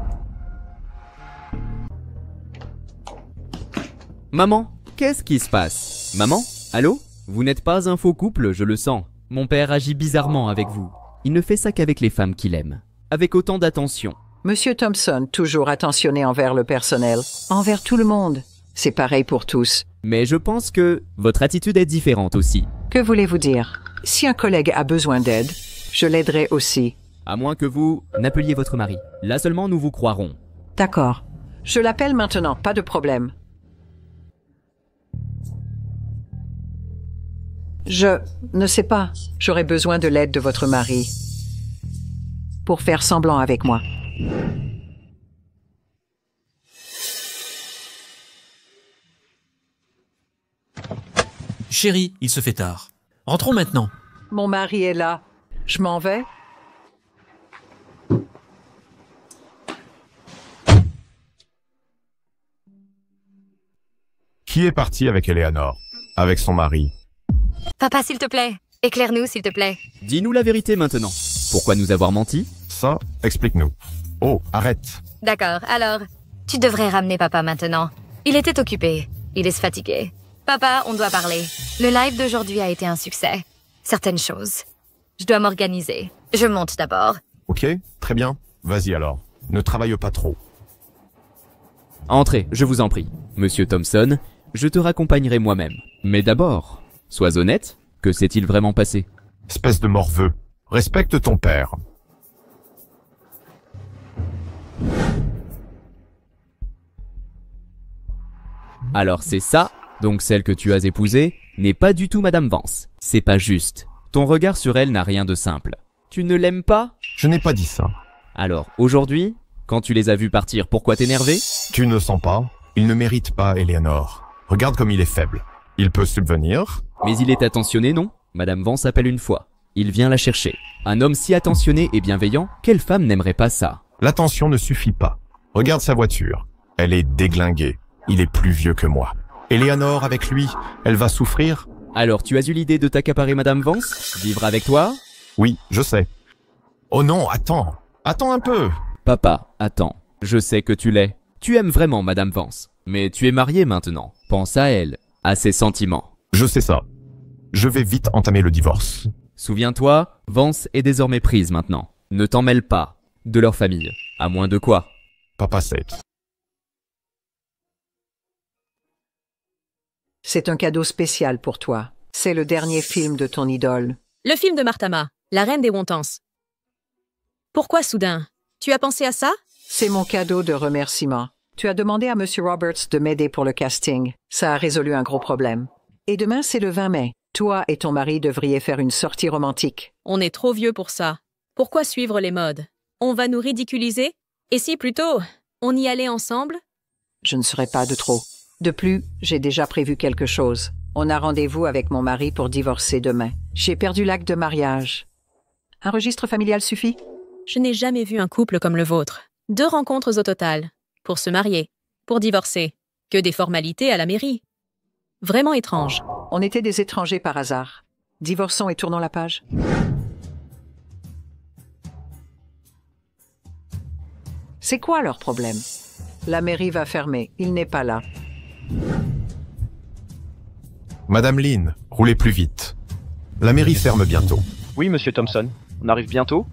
Maman, qu'est-ce qui se passe? Maman? Allô? Vous n'êtes pas un faux couple, je le sens. Mon père agit bizarrement avec vous. Il ne fait ça qu'avec les femmes qu'il aime. Avec autant d'attention. Monsieur Thompson, toujours attentionné envers le personnel. Envers tout le monde. C'est pareil pour tous. Mais je pense que votre attitude est différente aussi. Que voulez-vous dire? Si un collègue a besoin d'aide, je l'aiderai aussi. À moins que vous n'appeliez votre mari. Là seulement nous vous croirons. D'accord. Je l'appelle maintenant, pas de problème. Je ne sais pas. J'aurais besoin de l'aide de votre mari pour faire semblant avec moi. Chérie, il se fait tard. Rentrons maintenant. Mon mari est là. Je m'en vais. Qui est parti avec Eleanor? Avec son mari? Papa, s'il te plaît, éclaire-nous, s'il te plaît. Dis-nous la vérité maintenant. Pourquoi nous avoir menti? Ça, explique-nous. Oh, arrête. D'accord, alors, tu devrais ramener papa maintenant. Il était occupé. Il est fatigué. Papa, on doit parler. Le live d'aujourd'hui a été un succès. Certaines choses. Je dois m'organiser. Je monte d'abord. Ok, très bien. Vas-y alors. Ne travaille pas trop. Entrez, je vous en prie. Monsieur Thompson, je te raccompagnerai moi-même. Mais d'abord, sois honnête, que s'est-il vraiment passé? Espèce de morveux. Respecte ton père. Alors c'est ça, donc celle que tu as épousée, n'est pas du tout Madame Vance. C'est pas juste. Ton regard sur elle n'a rien de simple. Tu ne l'aimes pas? Je n'ai pas dit ça. Alors, aujourd'hui, quand tu les as vus partir, pourquoi t'énerver? Tu ne sens pas? Il ne mérite pas, Eleanor. Regarde comme il est faible. Il peut subvenir. Mais il est attentionné, non? Madame Vance appelle une fois. Il vient la chercher. Un homme si attentionné et bienveillant, quelle femme n'aimerait pas ça? L'attention ne suffit pas. Regarde sa voiture. Elle est déglinguée. Il est plus vieux que moi. Eleanor, avec lui, elle va souffrir? Alors, tu as eu l'idée de t'accaparer Madame Vance? Vivre avec toi? Oui, je sais. Oh non, attends. Attends un peu. Papa, attends. Je sais que tu l'es. Tu aimes vraiment Madame Vance. Mais tu es marié maintenant. Pense à elle, à ses sentiments. Je sais ça. Je vais vite entamer le divorce. Souviens-toi, Vance est désormais prise maintenant. Ne t'en mêle pas. De leur famille. À moins de quoi? Papa sait. C'est un cadeau spécial pour toi. C'est le dernier film de ton idole. Le film de Martama, la reine des Wontons. Pourquoi soudain? Tu as pensé à ça? C'est mon cadeau de remerciement. Tu as demandé à Monsieur Roberts de m'aider pour le casting. Ça a résolu un gros problème. Et demain, c'est le 20 mai. Toi et ton mari devriez faire une sortie romantique. On est trop vieux pour ça. Pourquoi suivre les modes? On va nous ridiculiser? Et si plutôt, on y allait ensemble? Je ne serai pas de trop. De plus, j'ai déjà prévu quelque chose. On a rendez-vous avec mon mari pour divorcer demain. J'ai perdu l'acte de mariage. Un registre familial suffit? Je n'ai jamais vu un couple comme le vôtre. 2 rencontres au total. Pour se marier. Pour divorcer. Que des formalités à la mairie. Vraiment étrange. On était des étrangers par hasard. Divorçons et tournons la page. C'est quoi leur problème? La mairie va fermer. Il n'est pas là. Madame Lynn, roulez plus vite. La mairie ferme bientôt. Oui, monsieur Thompson. On arrive bientôt?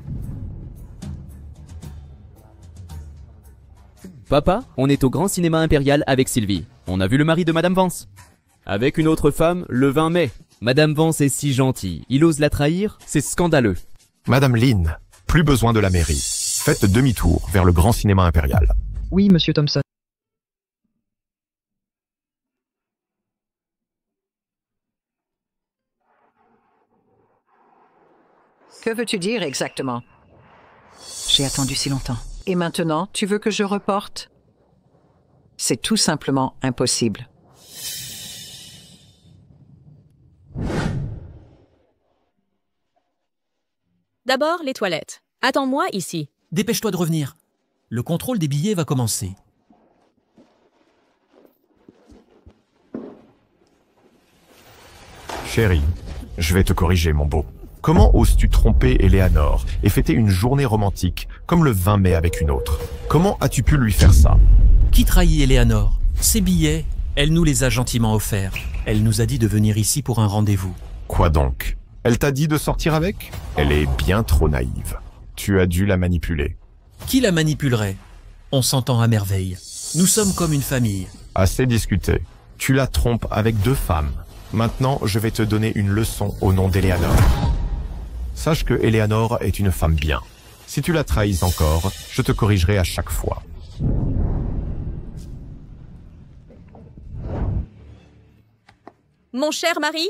Papa, on est au Grand Cinéma Impérial avec Sylvie. On a vu le mari de Madame Vance. Avec une autre femme, le 20 mai. Madame Vance est si gentille. Il ose la trahir, c'est scandaleux. Madame Lynn, plus besoin de la mairie. Faites demi-tour vers le Grand Cinéma Impérial. Oui, monsieur Thompson. Que veux-tu dire exactement? J'ai attendu si longtemps. Et maintenant, tu veux que je reporte? C'est tout simplement impossible. D'abord, les toilettes. Attends-moi ici. Dépêche-toi de revenir. Le contrôle des billets va commencer. Chérie, je vais te corriger, mon beau. Comment oses-tu tromper Eleanor et fêter une journée romantique comme le 20 mai avec une autre? Comment as-tu pu lui faire ça? Qui trahit Eleanor? Ces billets, elle nous les a gentiment offerts. Elle nous a dit de venir ici pour un rendez-vous. Quoi donc? Elle t'a dit de sortir avec? Elle est bien trop naïve. Tu as dû la manipuler. Qui la manipulerait? On s'entend à merveille. Nous sommes comme une famille. Assez discuté. Tu la trompes avec 2 femmes. Maintenant, je vais te donner une leçon au nom d'Eleanor. Sache que Eleanor est une femme bien. Si tu la trahis encore, je te corrigerai à chaque fois. Mon cher mari,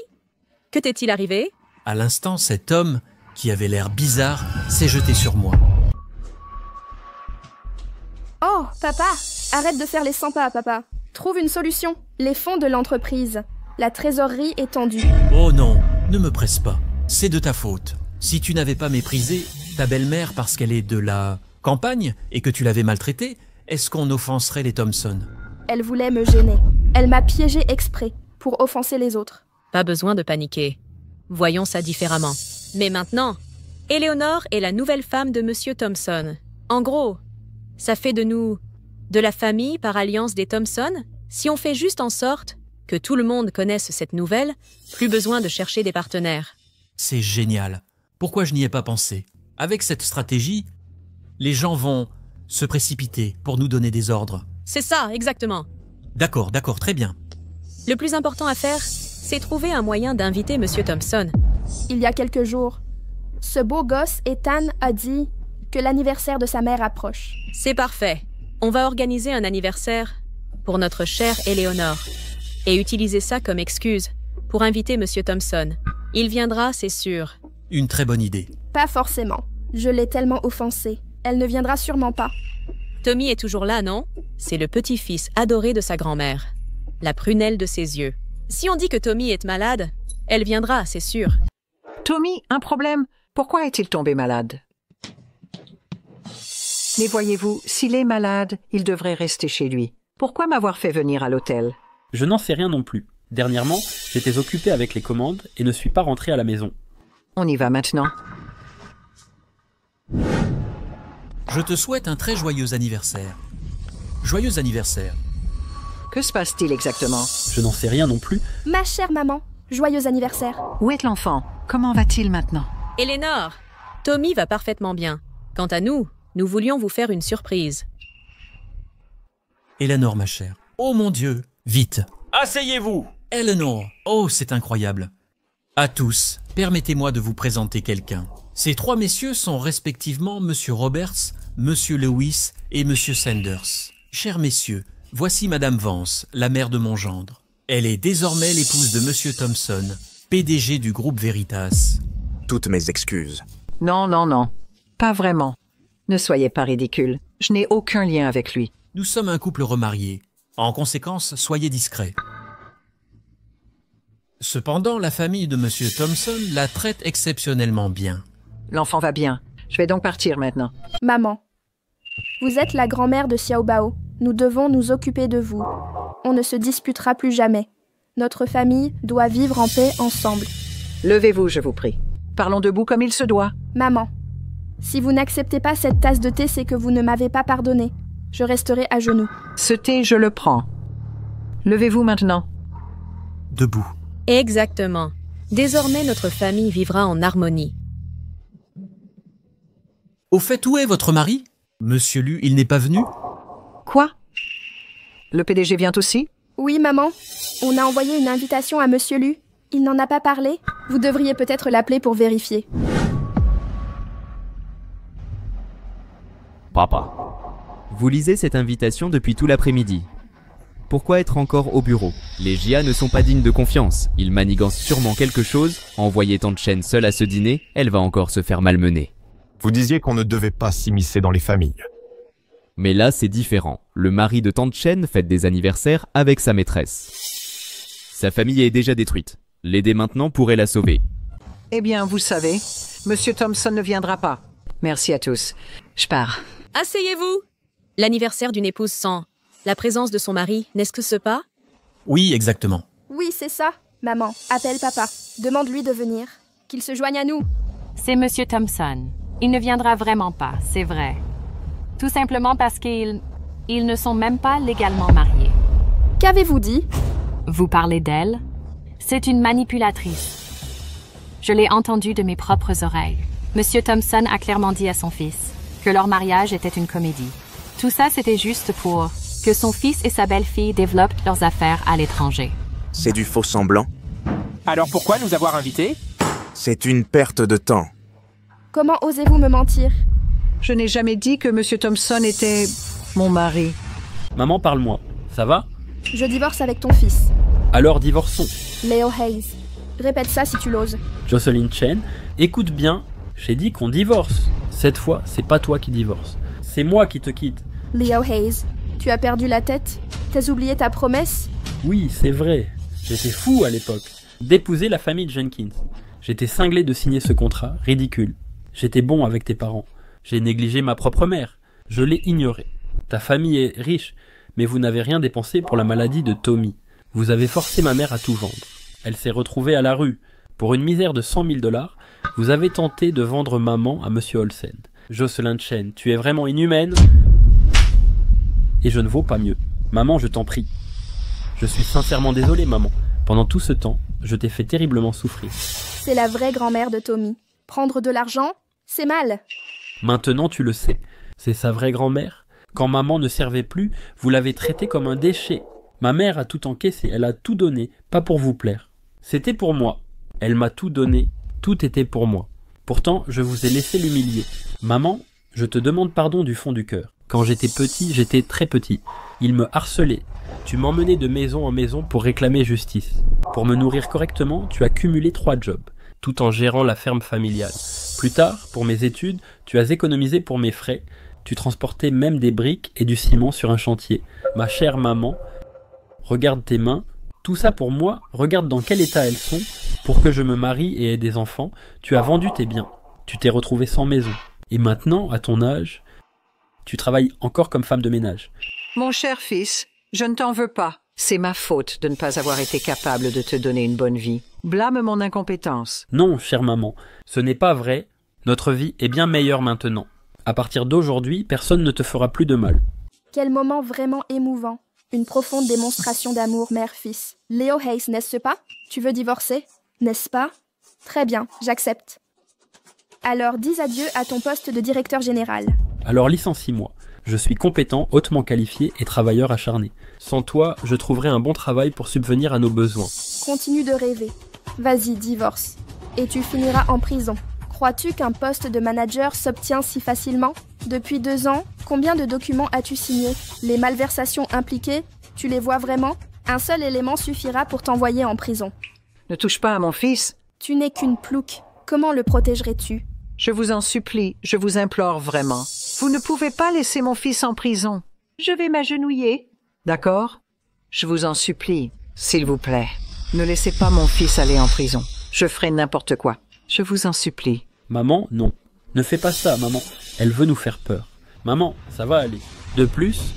que t'est-il arrivé? À l'instant, cet homme, qui avait l'air bizarre, s'est jeté sur moi. Oh, papa! Arrête de faire les 100 pas, papa. Trouve une solution. Les fonds de l'entreprise. La trésorerie est tendue. Oh non, ne me presse pas. C'est de ta faute. Si tu n'avais pas méprisé ta belle-mère parce qu'elle est de la campagne et que tu l'avais maltraitée, est-ce qu'on offenserait les Thompson? Elle voulait me gêner. Elle m'a piégé exprès, pour offenser les autres. Pas besoin de paniquer. Voyons ça différemment. Mais maintenant, Eleanor est la nouvelle femme de Monsieur Thompson. En gros, ça fait de nous de la famille par alliance des Thompson. Si on fait juste en sorte que tout le monde connaisse cette nouvelle, plus besoin de chercher des partenaires. C'est génial. Pourquoi je n'y ai pas pensé? Avec cette stratégie, les gens vont se précipiter pour nous donner des ordres. C'est ça, exactement. D'accord, très bien. Le plus important à faire, c'est trouver un moyen d'inviter Monsieur Thompson. Il y a quelques jours, ce beau gosse Ethan a dit que l'anniversaire de sa mère approche. C'est parfait. On va organiser un anniversaire pour notre chère Eleanor et utiliser ça comme excuse pour inviter Monsieur Thompson. Il viendra, c'est sûr. Une très bonne idée. Pas forcément. Je l'ai tellement offensée. Elle ne viendra sûrement pas. Tommy est toujours là, non? C'est le petit-fils adoré de sa grand-mère. La prunelle de ses yeux. Si on dit que Tommy est malade, elle viendra, c'est sûr. Tommy, un problème? Pourquoi est-il tombé malade? Mais voyez-vous, s'il est malade, il devrait rester chez lui. Pourquoi m'avoir fait venir à l'hôtel? Je n'en sais rien non plus. Dernièrement, j'étais occupé avec les commandes et ne suis pas rentré à la maison. On y va maintenant. Je te souhaite un très joyeux anniversaire. Joyeux anniversaire. Que se passe-t-il exactement? Je n'en sais rien non plus. Ma chère maman, joyeux anniversaire. Où est l'enfant? Comment va-t-il maintenant? Eleanor, Tommy va parfaitement bien. Quant à nous, nous voulions vous faire une surprise. Eleanor, ma chère. Oh mon Dieu, vite. Asseyez-vous! Eleanor, oh c'est incroyable. À tous, permettez-moi de vous présenter quelqu'un. Ces 3 messieurs sont respectivement Monsieur Roberts, Monsieur Lewis et Monsieur Sanders. Chers messieurs, voici Madame Vance, la mère de mon gendre. Elle est désormais l'épouse de Monsieur Thompson, PDG du groupe Veritas. Toutes mes excuses. Non. Pas vraiment. Ne soyez pas ridicule. Je n'ai aucun lien avec lui. Nous sommes un couple remarié. En conséquence, soyez discrets. Cependant, la famille de Monsieur Thompson la traite exceptionnellement bien. L'enfant va bien. Je vais donc partir maintenant. Maman, vous êtes la grand-mère de Xiao Bao. Nous devons nous occuper de vous. On ne se disputera plus jamais. Notre famille doit vivre en paix ensemble. Levez-vous, je vous prie. Parlons debout comme il se doit. Maman, si vous n'acceptez pas cette tasse de thé, c'est que vous ne m'avez pas pardonné. Je resterai à genoux. Ce thé, je le prends. Levez-vous maintenant. Debout. Exactement. Désormais, notre famille vivra en harmonie. Au fait, où est votre mari? Monsieur Lu, il n'est pas venu? Quoi? Le PDG vient aussi? Oui, maman. On a envoyé une invitation à Monsieur Lu. Il n'en a pas parlé. Vous devriez peut-être l'appeler pour vérifier. Papa. Vous lisez cette invitation depuis tout l'après-midi. Pourquoi être encore au bureau? Les Jia ne sont pas dignes de confiance. Ils manigancent sûrement quelque chose. Envoyer Tante Chen seule à ce dîner, elle va encore se faire malmener. Vous disiez qu'on ne devait pas s'immiscer dans les familles. Mais là, c'est différent. Le mari de Tante Chen fête des anniversaires avec sa maîtresse. Sa famille est déjà détruite. L'aider maintenant pourrait la sauver. Eh bien, vous savez, Monsieur Thompson ne viendra pas. Merci à tous. Je pars. Asseyez-vous. L'anniversaire d'une épouse sans la présence de son mari, n'est-ce que ce pas? Oui, exactement. Oui, c'est ça. Maman, appelle papa. Demande-lui de venir. Qu'il se joigne à nous. C'est Monsieur Thompson. Il ne viendra vraiment pas, c'est vrai. Tout simplement parce qu'ils ne sont même pas légalement mariés. Qu'avez-vous dit? Vous parlez d'elle? C'est une manipulatrice. Je l'ai entendu de mes propres oreilles. Monsieur Thompson a clairement dit à son fils que leur mariage était une comédie. Tout ça, c'était juste pour que son fils et sa belle-fille développent leurs affaires à l'étranger. C'est du faux semblant? Alors pourquoi nous avoir invités? C'est une perte de temps. Comment osez-vous me mentir? Je n'ai jamais dit que Monsieur Thompson était mon mari. Maman, parle-moi. Ça va? Je divorce avec ton fils, Alors divorçons. Leo Hayes. Répète ça si tu l'oses. Jocelyn Chen, écoute bien, j'ai dit qu'on divorce. Cette fois, c'est pas toi qui divorce. C'est moi qui te quitte. Leo Hayes, tu as perdu la tête? T'as oublié ta promesse? Oui, c'est vrai. J'étais fou à l'époque. D'épouser la famille Jenkins. J'étais cinglé de signer ce contrat, ridicule. J'étais bon avec tes parents. J'ai négligé ma propre mère. Je l'ai ignorée. Ta famille est riche, mais vous n'avez rien dépensé pour la maladie de Tommy. Vous avez forcé ma mère à tout vendre. Elle s'est retrouvée à la rue. Pour une misère de 100 000 $, vous avez tenté de vendre maman à Monsieur Olsen. Jocelyn Chen, tu es vraiment inhumaine. Et je ne vaux pas mieux. Maman, je t'en prie. Je suis sincèrement désolé, maman. Pendant tout ce temps, je t'ai fait terriblement souffrir. C'est la vraie grand-mère de Tommy. Prendre de l'argent, c'est mal. Maintenant, tu le sais. C'est sa vraie grand-mère. Quand maman ne servait plus, vous l'avez traitée comme un déchet. Ma mère a tout encaissé, elle a tout donné, pas pour vous plaire. C'était pour moi. Elle m'a tout donné, tout était pour moi. Pourtant, je vous ai laissé l'humilier. Maman, je te demande pardon du fond du cœur. Quand j'étais petit, j'étais très petit. Il me harcelait. Tu m'emmenais de maison en maison pour réclamer justice. Pour me nourrir correctement, tu as cumulé 3 jobs, tout en gérant la ferme familiale. Plus tard, pour mes études, tu as économisé pour mes frais. Tu transportais même des briques et du ciment sur un chantier. Ma chère maman, regarde tes mains. Tout ça pour moi, regarde dans quel état elles sont. Pour que je me marie et aie des enfants, tu as vendu tes biens. Tu t'es retrouvé sans maison. Et maintenant, à ton âge, tu travailles encore comme femme de ménage. Mon cher fils, je ne t'en veux pas. C'est ma faute de ne pas avoir été capable de te donner une bonne vie. Blâme mon incompétence. Non, chère maman, ce n'est pas vrai. Notre vie est bien meilleure maintenant. À partir d'aujourd'hui, personne ne te fera plus de mal. Quel moment vraiment émouvant. Une profonde démonstration d'amour mère-fils. Leo Hayes, n'est-ce pas? Tu veux divorcer? N'est-ce pas? Très bien, j'accepte. Alors dis adieu à ton poste de directeur général. Alors licencie-moi. Je suis compétent, hautement qualifié et travailleur acharné. Sans toi, je trouverai un bon travail pour subvenir à nos besoins. Continue de rêver. Vas-y, divorce. Et tu finiras en prison. Crois-tu qu'un poste de manager s'obtient si facilement? Depuis 2 ans, combien de documents as-tu signés? Les malversations impliquées, tu les vois vraiment? Un seul élément suffira pour t'envoyer en prison. Ne touche pas à mon fils. Tu n'es qu'une plouque. Comment le protégerais-tu? Je vous en supplie, je vous implore vraiment. Vous ne pouvez pas laisser mon fils en prison. Je vais m'agenouiller. D'accord? Je vous en supplie, s'il vous plaît. Ne laissez pas mon fils aller en prison. Je ferai n'importe quoi. Je vous en supplie. Maman, non. Ne fais pas ça, maman. Elle veut nous faire peur. Maman, ça va aller. De plus,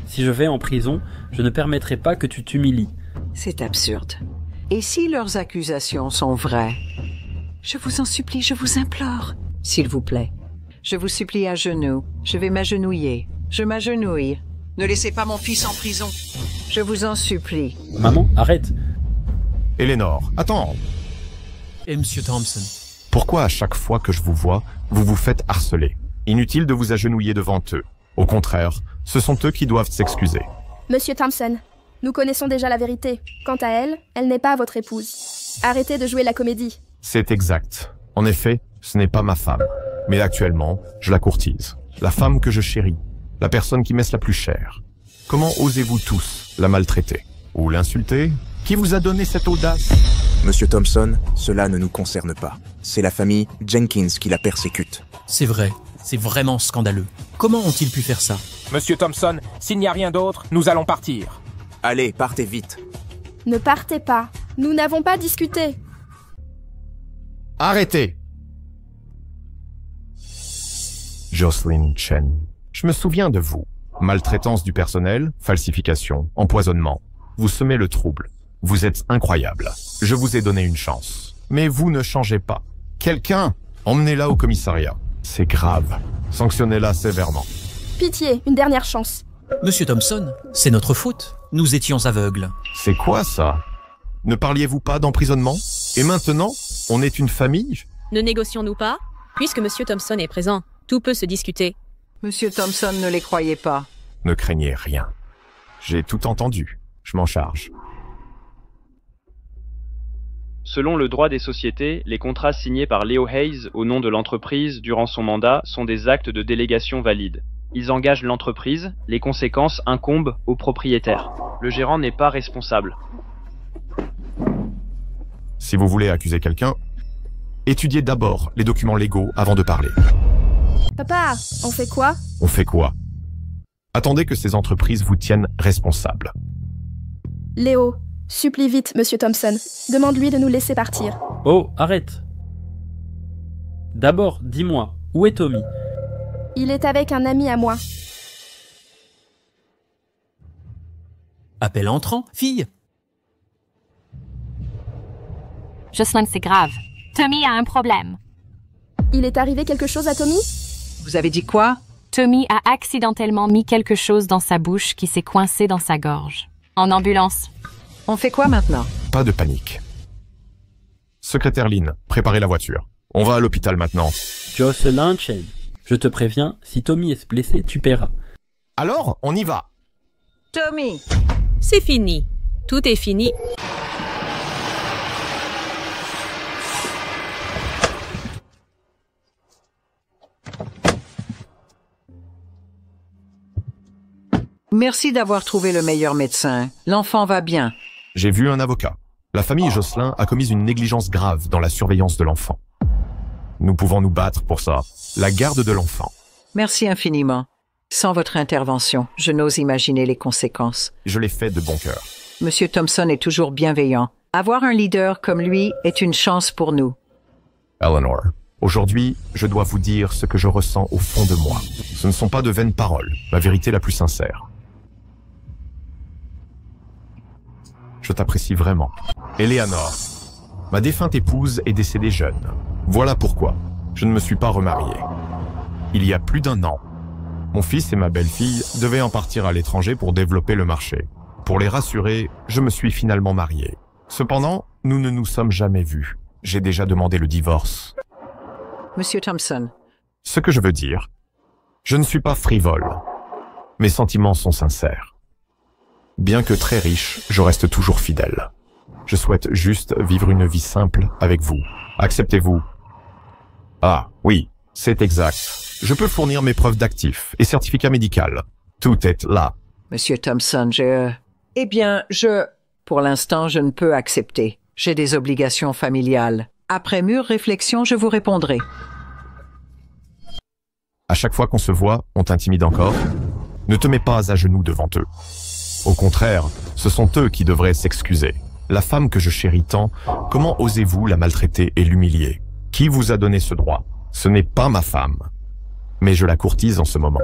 si je vais en prison, je ne permettrai pas que tu t'humilies. C'est absurde. Et si leurs accusations sont vraies? Je vous en supplie, je vous implore. S'il vous plaît. Je vous supplie à genoux. Je vais m'agenouiller. Je m'agenouille. Ne laissez pas mon fils en prison. Je vous en supplie. Maman, arrête. Eleanor, attends. Et Monsieur Thompson? Pourquoi à chaque fois que je vous vois, vous vous faites harceler? Inutile de vous agenouiller devant eux. Au contraire, ce sont eux qui doivent s'excuser. Monsieur Thompson, nous connaissons déjà la vérité. Quant à elle, elle n'est pas votre épouse. Arrêtez de jouer la comédie. C'est exact. En effet, ce n'est pas ma femme. Mais actuellement, je la courtise. La femme que je chéris. La personne qui m'est la plus chère. Comment osez-vous tous la maltraiter? Ou l'insulter? Qui vous a donné cette audace? Monsieur Thompson, cela ne nous concerne pas. C'est la famille Jenkins qui la persécute. C'est vrai, c'est vraiment scandaleux. Comment ont-ils pu faire ça? Monsieur Thompson, s'il n'y a rien d'autre, nous allons partir. Allez, partez vite. Ne partez pas. Nous n'avons pas discuté. Arrêtez! Jocelyn Chen. Je me souviens de vous. Maltraitance du personnel, falsification, empoisonnement. Vous semez le trouble. Vous êtes incroyable. Je vous ai donné une chance. Mais vous ne changez pas. Quelqu'un, emmenez-la au commissariat. C'est grave. Sanctionnez-la sévèrement. Pitié, une dernière chance. Monsieur Thompson, c'est notre faute. Nous étions aveugles. C'est quoi ça? Ne parliez-vous pas d'emprisonnement? Et maintenant, on est une famille? Ne négocions-nous pas? Puisque Monsieur Thompson est présent, tout peut se discuter. Monsieur Thompson ne les croyait pas. Ne craignez rien. J'ai tout entendu. Je m'en charge. Selon le droit des sociétés, les contrats signés par Leo Hayes au nom de l'entreprise durant son mandat sont des actes de délégation valides. Ils engagent l'entreprise, les conséquences incombent au propriétaire. Le gérant n'est pas responsable. Si vous voulez accuser quelqu'un, étudiez d'abord les documents légaux avant de parler. Papa, on fait quoi? On fait quoi? Attendez que ces entreprises vous tiennent responsable. Léo, supplie vite, Monsieur Thompson. Demande-lui de nous laisser partir. Oh, arrête. D'abord, dis-moi, où est Tommy? Il est avec un ami à moi. Appel entrant, fille. Jocelyn, c'est grave. Tommy a un problème. Il est arrivé quelque chose à Tommy? Vous avez dit quoi? Tommy a accidentellement mis quelque chose dans sa bouche qui s'est coincé dans sa gorge. En ambulance. On fait quoi maintenant? Pas de panique. Secrétaire Lynn, préparez la voiture. On va à l'hôpital maintenant. Jocelyn Chen. Je te préviens, si Tommy est blessé, tu paieras. Alors, on y va. Tommy! C'est fini. Tout est fini. Merci d'avoir trouvé le meilleur médecin. L'enfant va bien. J'ai vu un avocat. La famille Jocelyn a commis une négligence grave dans la surveillance de l'enfant. Nous pouvons nous battre pour ça. La garde de l'enfant. Merci infiniment. Sans votre intervention, je n'ose imaginer les conséquences. Je l'ai fait de bon cœur. Monsieur Thompson est toujours bienveillant. Avoir un leader comme lui est une chance pour nous. Eleanor, aujourd'hui, je dois vous dire ce que je ressens au fond de moi. Ce ne sont pas de vaines paroles, ma vérité la plus sincère. Je t'apprécie vraiment. Eleanor, ma défunte épouse est décédée jeune. Voilà pourquoi je ne me suis pas remarié. Il y a plus d'1 an, mon fils et ma belle-fille devaient en partir à l'étranger pour développer le marché. Pour les rassurer, je me suis finalement marié. Cependant, nous ne nous sommes jamais vus. J'ai déjà demandé le divorce. Monsieur Thompson. Ce que je veux dire, je ne suis pas frivole. Mes sentiments sont sincères. Bien que très riche, je reste toujours fidèle. Je souhaite juste vivre une vie simple avec vous. Acceptez-vous? Ah, oui, c'est exact. Je peux fournir mes preuves d'actifs et certificat médical. Tout est là. Monsieur Thompson, Eh bien, Pour l'instant, je ne peux accepter. J'ai des obligations familiales. Après mûre réflexion, je vous répondrai. À chaque fois qu'on se voit, on t'intimide encore? Ne te mets pas à genoux devant eux. Au contraire, ce sont eux qui devraient s'excuser. La femme que je chéris tant, comment osez-vous la maltraiter et l'humilier? Qui vous a donné ce droit? Ce n'est pas ma femme. Mais je la courtise en ce moment.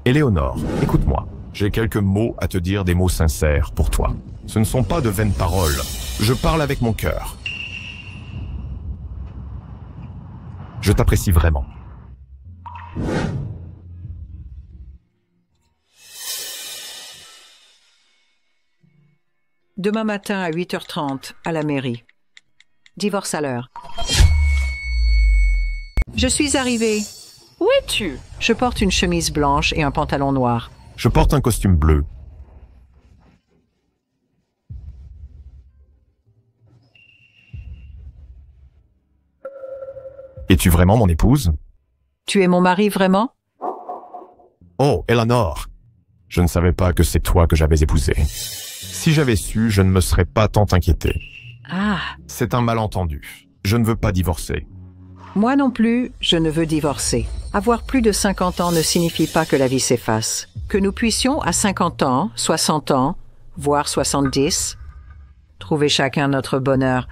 Éléonore, écoute-moi. J'ai quelques mots à te dire, des mots sincères pour toi. Ce ne sont pas de vaines paroles. Je parle avec mon cœur. Je t'apprécie vraiment. Demain matin à 8h30, à la mairie. Divorce à l'heure. Je suis arrivée. Où es-tu? Je porte une chemise blanche et un pantalon noir. Je porte un costume bleu. Es-tu vraiment mon épouse? Tu es mon mari vraiment? Oh, Eleanor. Je ne savais pas que c'est toi que j'avais épousé. Si j'avais su, je ne me serais pas tant inquiété. Ah. C'est un malentendu. Je ne veux pas divorcer. Moi non plus, je ne veux divorcer. Avoir plus de 50 ans ne signifie pas que la vie s'efface. Que nous puissions, à 50 ans, 60 ans, voire 70, trouver chacun notre bonheur,